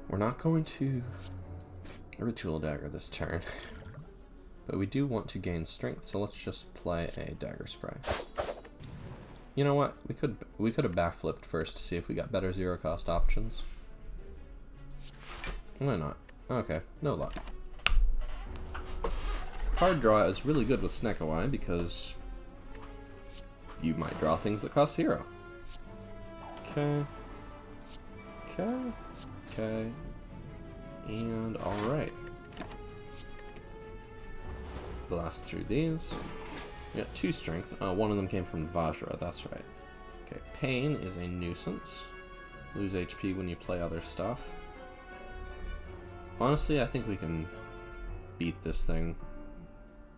We're not going to Ritual Dagger this turn, but we do want to gain strength, so let's just play a Dagger Spray. You know what? We could have backflipped first to see if we got better zero cost options. Why not? Okay, no luck. Card draw is really good with Snecko because you might draw things that cost 0. Okay. Okay. Okay. And alright. Blast through these. We got 2 strength. One of them came from Vajra, that's right. Okay, Pain is a nuisance. Lose HP when you play other stuff. Honestly, I think we can beat this thing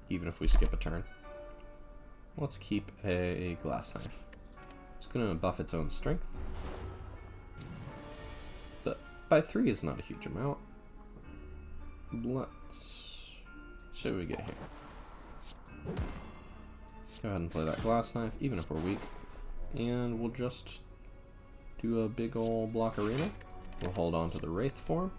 even if we skip a turn. Let's keep a Glass Knife. It's going to buff its own strength. But by 3 is not a huge amount. Let's... What should we get here? Go ahead and play that Glass Knife, even if we're weak. And we'll just do a big ol' block arena. We'll hold on to the Wraith form.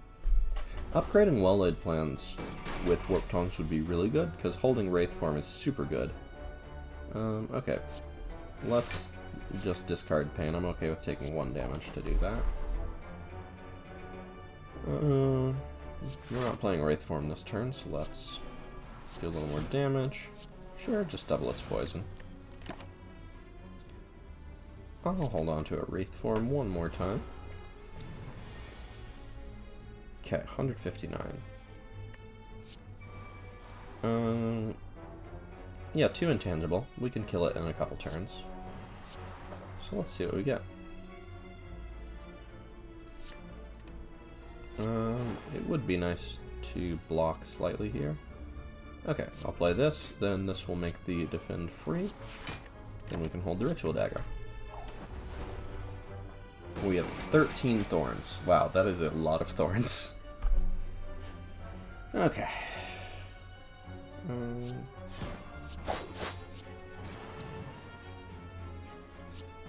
Upgrading well-laid plans with Warp Tongs would be really good, because holding Wraith form is super good. Okay. Let's just discard Pain. I'm okay with taking 1 damage to do that. We're not playing Wraith form this turn, so let's do a little more damage. Sure, just double its poison. I'll hold on to a Wraith form 1 more time. Okay, 159. Yeah, 2 intangible. We can kill it in a couple turns. So let's see what we get. It would be nice to block slightly here. Okay, I'll play this, then this will make the defend free, then we can hold the Ritual Dagger. We have 13 thorns. Wow, that is a lot of thorns. Okay.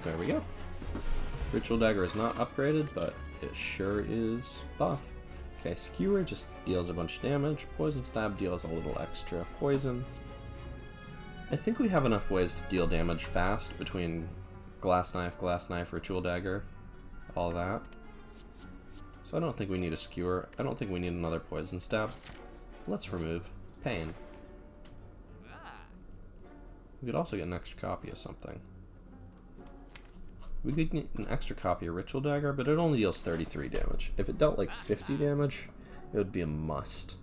There we go. Ritual Dagger is not upgraded, but it sure is buff. Okay, Skewer just deals a bunch of damage. Poison Stab deals a little extra poison. I think we have enough ways to deal damage fast between Glass Knife, Ritual Dagger, all that. So I don't think we need a Skewer. I don't think we need another Poison Stab. Let's remove Pain. We could also get an extra copy of something. We could get an extra copy of Ritual Dagger, but it only deals 33 damage. If it dealt like 50 damage, it would be a must.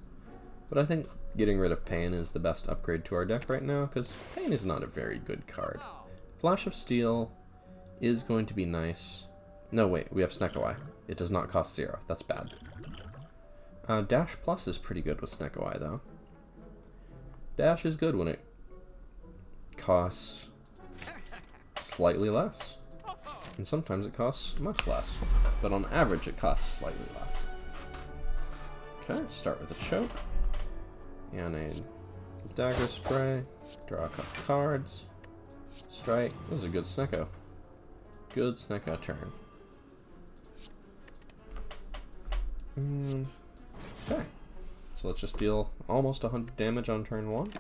But I think getting rid of Pain is the best upgrade to our deck right now, because Pain is not a very good card. Flash of Steel is going to be nice. No, wait, we have Snecko. It does not cost 0. That's bad. Dash Plus is pretty good with Snecko, though. Dash is good when it costs slightly less. And sometimes it costs much less. But on average, it costs slightly less. Okay, start with a Choke. And a Dagger Spray. Draw a couple cards. Strike. This is a good Snecko. Good Snecko turn. Okay. So let's just deal almost 100 damage on turn 1.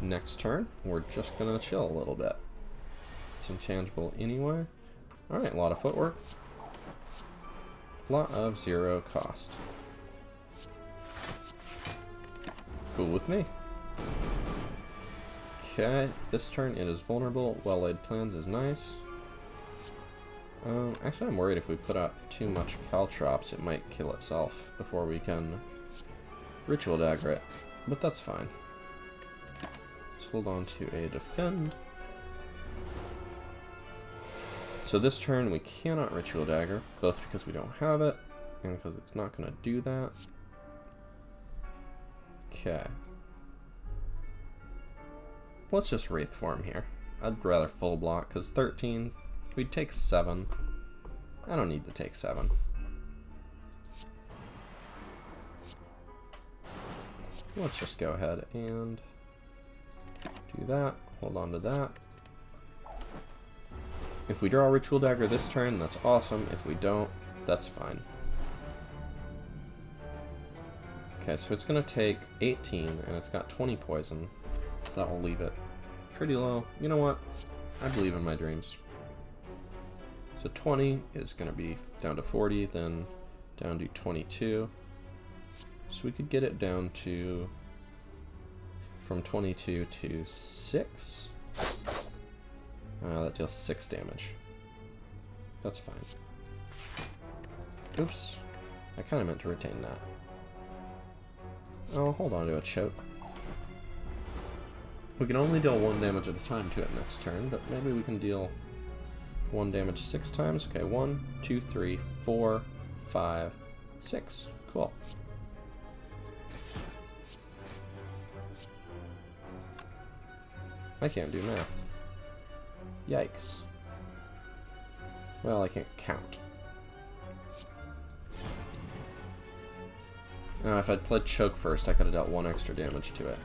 Next turn, we're just gonna chill a little bit. It's intangible anyway. Alright, a lot of footwork. A lot of 0 cost. Cool with me. Okay, this turn it is vulnerable. Well-laid plans is nice. Actually, I'm worried if we put out too much Caltrops, it might kill itself before we can Ritual Dagger it. But that's fine. Let's hold on to a Defend. So this turn we cannot Ritual Dagger, both because we don't have it, and because it's not going to do that. Okay. Let's just Wraith Form here. I'd rather full block, because 13, we'd take 7. I don't need to take 7. Let's just go ahead and do that. Hold on to that. If we draw a Ritual Dagger this turn, that's awesome. If we don't, that's fine. Okay, so it's going to take 18, and it's got 20 poison. So that will leave it pretty low. You know what? I believe in my dreams. So 20 is going to be down to 40, then down to 22. So we could get it down to from 22 to 6. That deals 6 damage. That's fine. Oops. I kind of meant to retain that. I'll hold on to a Choke. We can only deal 1 damage at a time to it next turn, but maybe we can deal 1 damage 6 times. Okay, 1, 2, 3, 4, 5, 6. Cool. I can't do math. Yikes. Well, I can't count. If I'd played Choke first, I could have dealt 1 extra damage to it.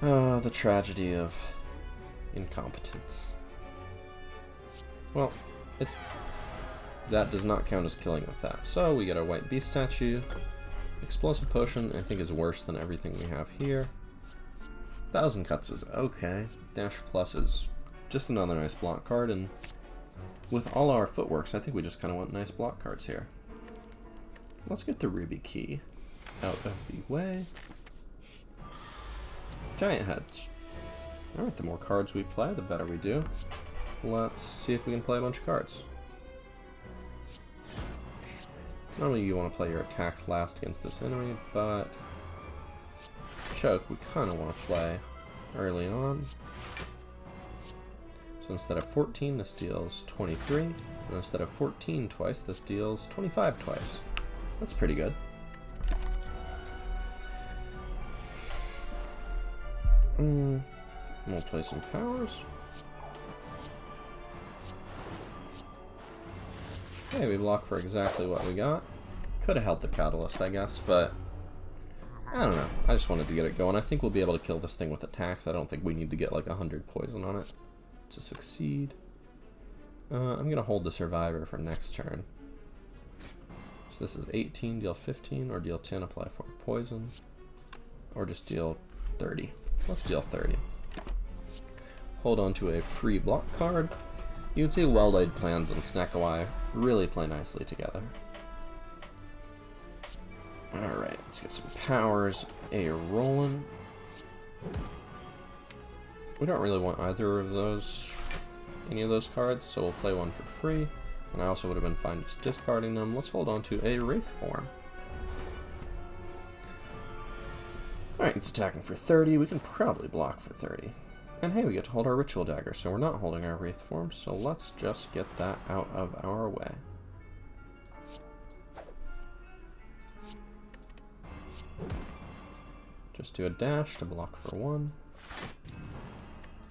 Oh, the tragedy of incompetence. Well, that does not count as killing with that. So we get a White Beast statue. Explosive Potion, I think, is worse than everything we have here. 1,000 Cuts is okay. Dash Plus is just another nice block card, and with all our footworks, I think we just kind of want nice block cards here. Let's get the Ruby Key out of the way. Giant Heads. Alright, the more cards we play, the better we do. Let's see if we can play a bunch of cards. Normally you want to play your attacks last against this enemy, but Choke we kind of want to play early on. So instead of 14, this deals 23. And instead of 14 twice, this deals 25 twice. That's pretty good. We'll play some powers. Okay, we block for exactly what we got. Could have held the catalyst, I guess, but I don't know. I just wanted to get it going. I think we'll be able to kill this thing with attacks. I don't think we need to get like 100 poison on it to succeed. I'm going to hold the survivor for next turn. So this is 18, deal 15, or deal 10, apply 4 poison. Or just deal 30. Let's deal 30. Hold on to a free block card. You can see well-laid plans and Snecko really play nicely together. Alright, let's get some powers a-rollin'. We don't really want either of those, any of those cards, so we'll play one for free. And I also would have been fine just discarding them. Let's hold on to a Wraith form. Alright, it's attacking for 30. We can probably block for 30. And hey, we get to hold our Ritual Dagger, so we're not holding our Wraith form, so let's just get that out of our way. Just do a dash to block for 1.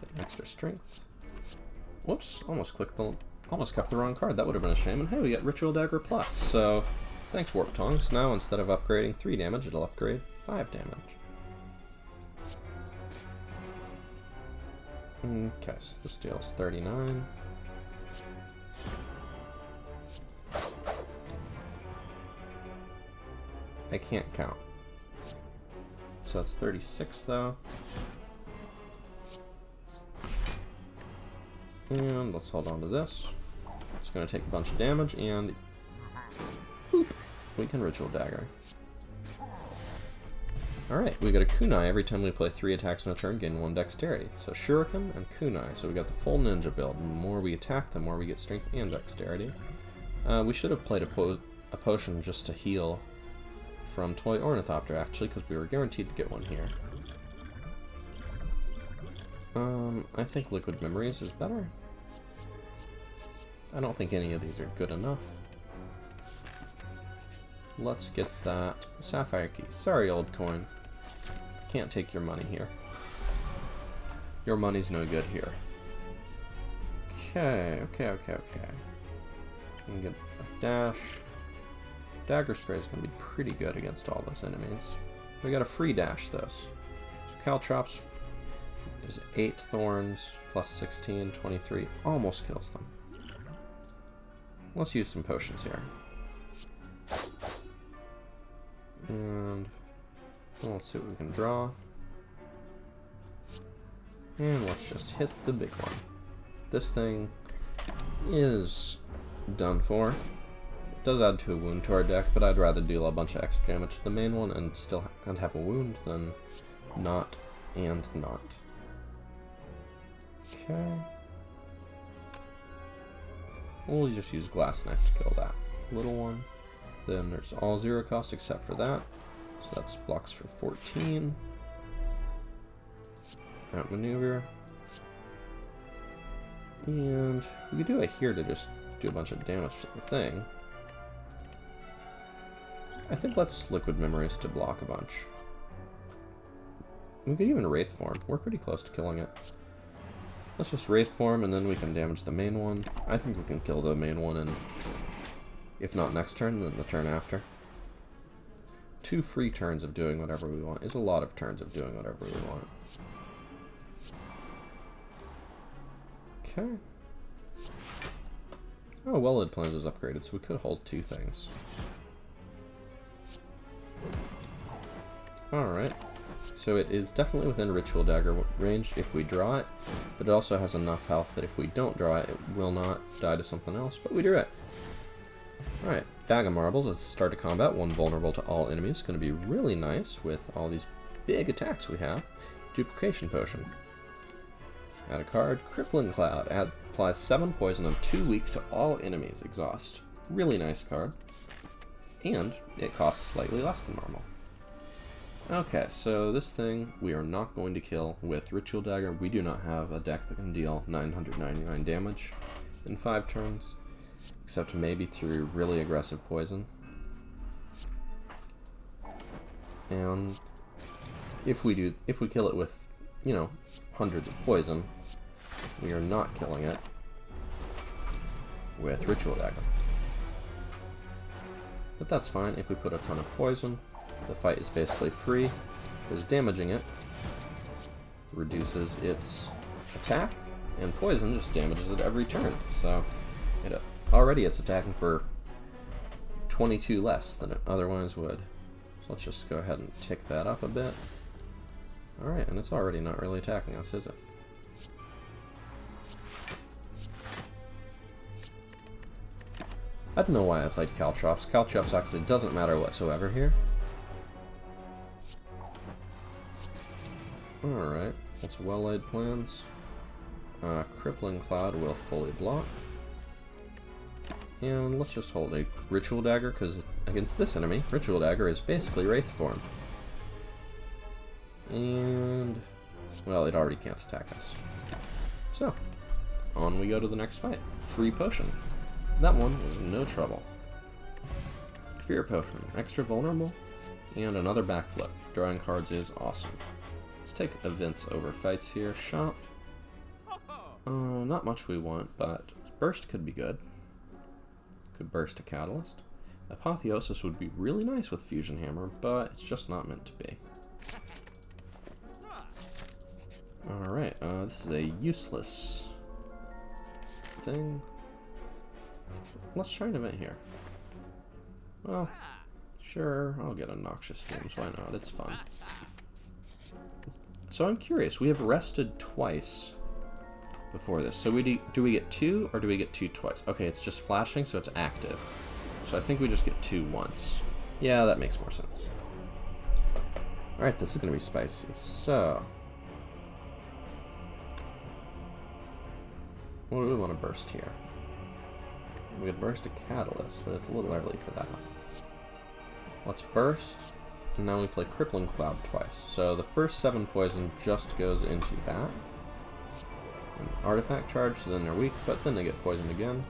Get an extra strength. Whoops, almost kept the wrong card. That would have been a shame. And hey, we get Ritual Dagger Plus. So, thanks Warp Tongs. Now instead of upgrading 3 damage, it'll upgrade 5 damage. Okay, so this deals 39. I can't count. So that's 36 though. And let's hold on to this. It's going to take a bunch of damage, and boop, we can Ritual Dagger. Alright, we get a Kunai every time we play 3 attacks in a turn, gain 1 dexterity. So Shuriken and Kunai. So we got the full ninja build. The more we attack, the more we get strength and dexterity. We should have played a potion just to heal from Toy Ornithopter, actually, because we were guaranteed to get one here. I think Liquid Memories is better. I don't think any of these are good enough. Let's get that Sapphire Key. Sorry, old coin. Can't take your money here. Your money's no good here. Okay. We can get a dash. Dagger Spray is going to be pretty good against all those enemies. We got a free dash, though. So Caltrops is 8 thorns, plus 16, 23. Almost kills them. Let's use some potions here. And let's see what we can draw. And let's just hit the big one. This thing is done for. It does add 2 wound to our deck, but I'd rather deal a bunch of extra damage to the main one and have a wound than not and not. Okay. We'll just use Glass Knife to kill that little one. Then there's all 0 cost except for that. So that's blocks for 14. Outmaneuver. And we could do it here to just do a bunch of damage to the thing. I think let's Liquid Memories to block a bunch. We could even Wraith form. We're pretty close to killing it. Let's just Wraith form and then we can damage the main one. I think we can kill the main one in, if not next turn, then the turn after. 2 free turns of doing whatever we want is a lot of turns of doing whatever we want. Okay. Oh, Well-Laid Plans is upgraded, so we could hold 2 things. Alright. So it is definitely within Ritual Dagger range if we draw it, but it also has enough health that if we don't draw it, it will not die to something else, but we drew it. Alright, Bag of Marbles at the start of combat, 1 vulnerable to all enemies. Going to be really nice with all these big attacks we have. Duplication Potion. Add a card, Crippling Cloud. Applies 7 poison and 2 weak to all enemies. Exhaust. Really nice card. And it costs slightly less than normal. Okay, so this thing we are not going to kill with Ritual Dagger. We do not have a deck that can deal 999 damage in 5 turns. Except maybe through really aggressive poison. And if we kill it with, you know, hundreds of poison, we are not killing it with Ritual Dagger. But that's fine. If we put a ton of poison, the fight is basically free, because damaging it reduces its attack, and poison just damages it every turn. So already it's attacking for 22 less than it otherwise would. So let's just go ahead and tick that up a bit. Alright, and it's already not really attacking us, is it? I don't know why I played Caltrops. Caltrops actually doesn't matter whatsoever here. Alright, what's well-laid plans? Crippling Cloud will fully block. And let's just hold a Ritual Dagger, because against this enemy, Ritual Dagger is basically Wraith form. And, well, it already can't attack us. So, on we go to the next fight. Free Potion. That one was no trouble. Fear Potion, extra vulnerable, and another backflip. Drawing cards is awesome. Let's take events over fights here. Shop. Not much we want, but Burst could be good. Could burst a Catalyst. Apotheosis would be really nice with Fusion Hammer, but it's just not meant to be. Alright, this is a useless thing. Let's try an event here. Well, sure, I'll get a Noxious Fumes, why not? It's fun. So I'm curious, we have rested twice before this. So do we get 2 or do we get 2 twice? Okay, it's just flashing, so it's active. So I think we just get 2 once. Yeah, that makes more sense. Alright, this is going to be spicy. So, what do we want to burst here? We could burst a Catalyst, but it's a little early for that. Let's burst, and now we play Crippling Cloud twice. So the first 7 poison just goes into that. An artifact charge, so then they're weak, but then they get poisoned again.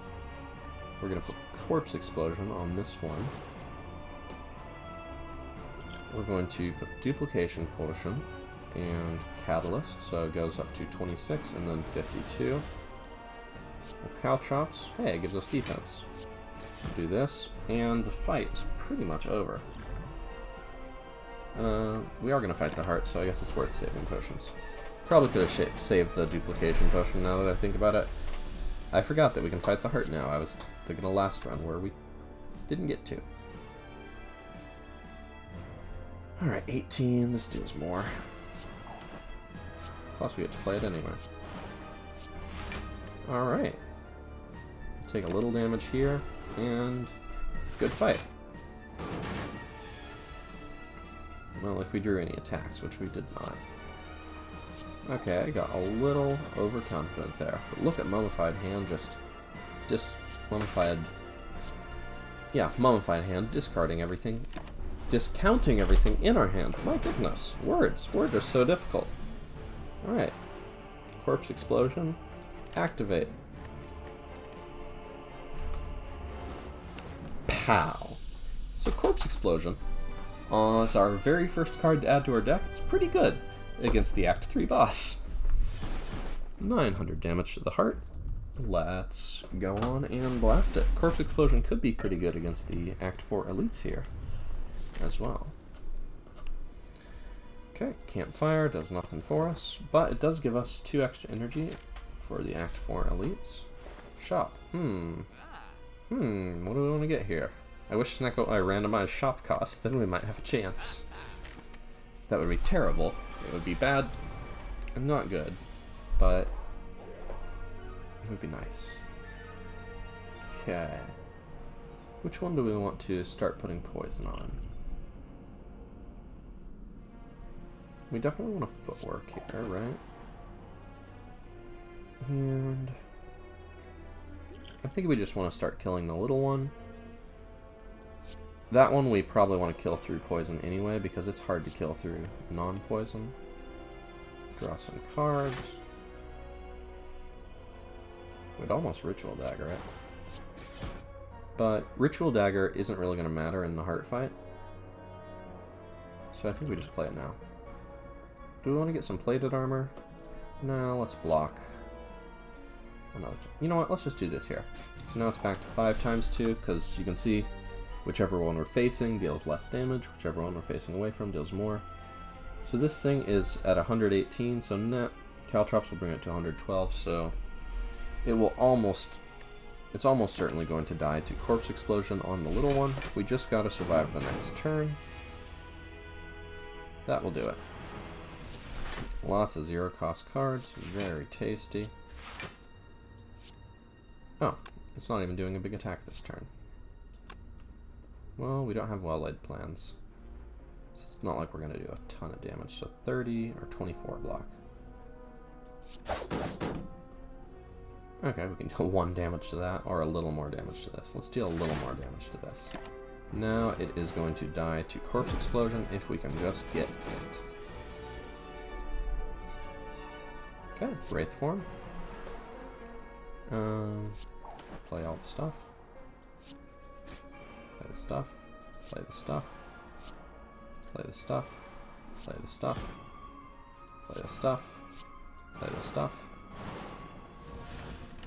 We're going to put Corpse Explosion on this one. We're going to put Duplication Potion and Catalyst, so it goes up to 26 and then 52. Caltrops, hey, it gives us defense. Do this, and the fight is pretty much over. We are going to fight the heart, so I guess it's worth saving potions. Probably could have saved the duplication potion now that I think about it. I forgot that we can fight the heart now. I was thinking of last run where we didn't get to. Alright, 18, this deals more. Plus we get to play it anyway. Alright. Take a little damage here, and good fight. Well, if we drew any attacks, which we did not. Okay, I got a little overconfident there. But look at Mummified Hand Mummified Hand discarding everything. Discounting everything in our hand. My goodness. Words are so difficult. Alright. Corpse Explosion. Activate. Pow. So Corpse Explosion, it's our very first card to add to our deck. It's pretty good against the Act 3 boss. 900 damage to the heart. Let's go on and blast it. Corpse Explosion could be pretty good against the Act 4 elites here as well. Okay, Campfire does nothing for us, but it does give us 2 extra energy for the Act 4 elites. Shop. What do we want to get here? I wish Snecko randomized shop costs, then we might have a chance. That would be terrible. It would be bad and not good, but it would be nice. Okay. Which one do we want to start putting poison on? We definitely want a footwork here, right? And I think we just want to start killing the little one. That one we probably want to kill through poison anyway, because it's hard to kill through non-poison. Draw some cards. We'd almost Ritual Dagger it. But Ritual Dagger isn't really going to matter in the heart fight. So I think we just play it now. Do we want to get some plated armor? No, let's block. Another. You know what? Let's just do this here. So now it's back to 5 times 2, because you can see Whichever one we're facing deals less damage, whichever one we're facing away from deals more. So this thing is at 118, so net Caltrops will bring it to 112, so it will it's almost certainly going to die to Corpse Explosion on the little one. We just gotta survive the next turn. That will do it. Lots of zero cost cards, very tasty. Oh, it's not even doing a big attack this turn. Well, we don't have well-laid plans. It's not like we're going to do a ton of damage, so 30 or 24 block. Okay, we can deal 1 damage to that, or a little more damage to this. Let's deal a little more damage to this. Now it is going to die to Corpse Explosion if we can just get it. Okay, Wraith form. Play all the stuff. Play the stuff. Play the stuff. Play the stuff. Play the stuff. Play the stuff. Play the stuff.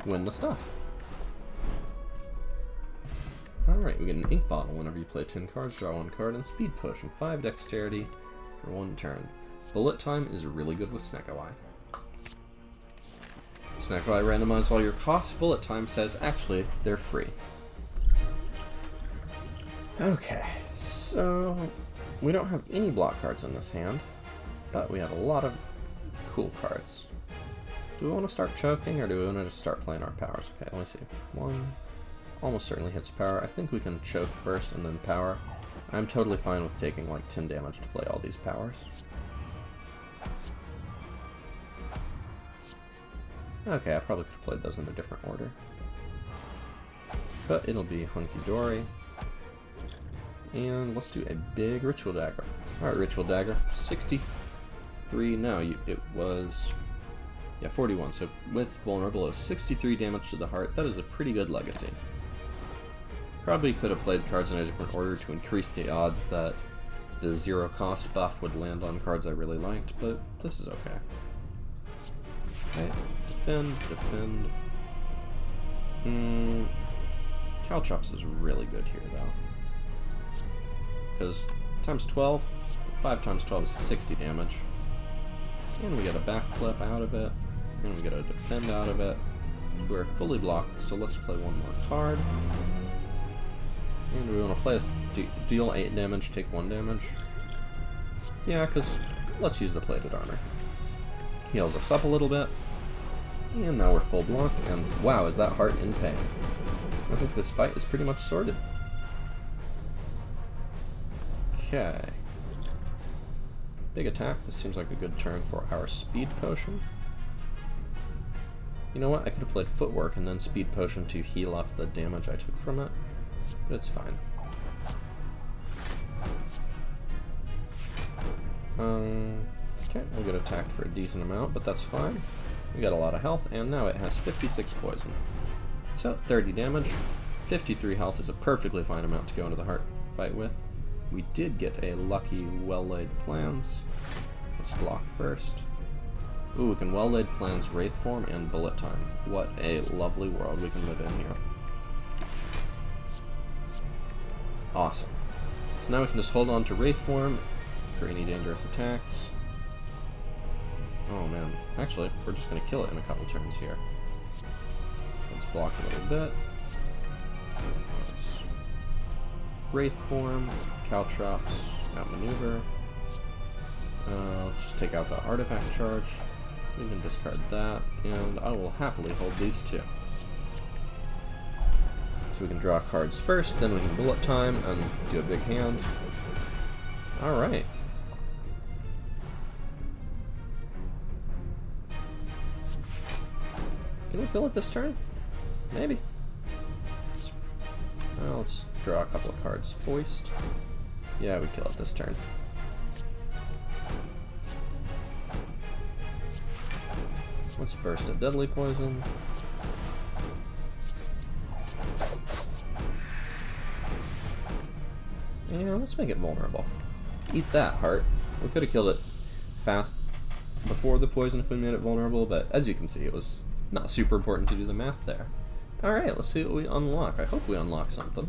Win the stuff. Alright, we get an ink bottle whenever you play 10 cards, draw 1 card, and speed potion, 5 dexterity for 1 turn. Bullet time is really good with Snecko Eye. Snecko Eye randomize all your costs. Bullet time says actually they're free. Okay, so we don't have any block cards in this hand, but we have a lot of cool cards. Do we want to start choking, or do we want to just start playing our powers? Okay, let me see. 1 almost certainly hits power. I think we can choke first and then power. I'm totally fine with taking like 10 damage to play all these powers. Okay, I probably could have played those in a different order. But it'll be hunky-dory. And let's do a big Ritual Dagger. Alright, Ritual Dagger. 63, no, it was... yeah, 41, so with Vulnerable, it was 63 damage to the heart. That is a pretty good legacy. Probably could have played cards in a different order to increase the odds that the zero cost buff would land on cards I really liked, but this is okay. Okay, defend, defend. Caltrops is really good here, though. Because times 12, 5 times 12 is 60 damage. And we get a backflip out of it. And we get a defend out of it. We're fully blocked, so let's play 1 more card. And we want to play deal 8 damage, take 1 damage. Yeah, because let's use the plated armor. Heals us up a little bit. And now we're full blocked, and wow, is that heart in pain. I think this fight is pretty much sorted. Okay. Big attack. This seems like a good turn for our speed potion. You know what? I could have played footwork and then speed potion to heal up the damage I took from it, but it's fine. Okay, we'll get attacked for a decent amount, but that's fine. We got a lot of health, and now it has 56 poison. So, 30 damage. 53 health is a perfectly fine amount to go into the heart fight with. We did get a lucky well-laid plans. Let's block first. Ooh, we can well-laid plans, Wraith form, and bullet time. What a lovely world we can live in here. Awesome. So now we can just hold on to Wraith form for any dangerous attacks. Oh man, actually, we're just going to kill it in a couple turns here. So let's block a little bit. Let's Wraith form, Caltrops, outmaneuver. Let's just take out the artifact charge. We can discard that, and I will happily hold these 2. So we can draw cards first, then we can bullet time and do a big hand. Alright. Can we kill it this turn? Maybe. Well, let's draw a couple of cards. Foist. Yeah, we kill it this turn. Let's burst a deadly poison. And let's make it vulnerable. Eat that, heart. We could have killed it fast before the poison if we made it vulnerable, but as you can see, it was not super important to do the math there. Alright, let's see what we unlock. I hope we unlock something.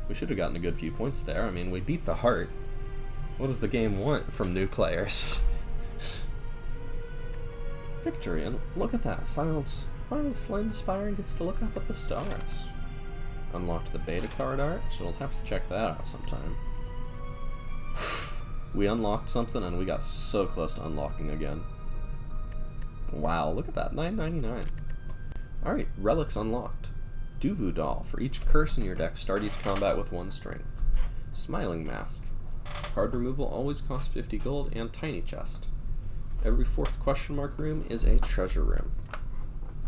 We should have gotten a good few points there. I mean, we beat the heart. What does the game want from new players? Victory, and look at that. Silence finally slain the Spire and gets to look up at the stars. Unlocked the beta card art, so we'll have to check that out sometime. We unlocked something and we got so close to unlocking again. Wow, look at that, $9.99. Alright, relics unlocked. Duvu doll. For each curse in your deck, start each combat with 1 strength. Smiling mask. Card removal always costs 50 gold, and tiny chest. Every 4th question mark room is a treasure room.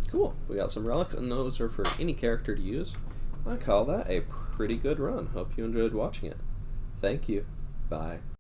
Cool, we got some relics, and those are for any character to use. I call that a pretty good run. Hope you enjoyed watching it. Thank you. Bye.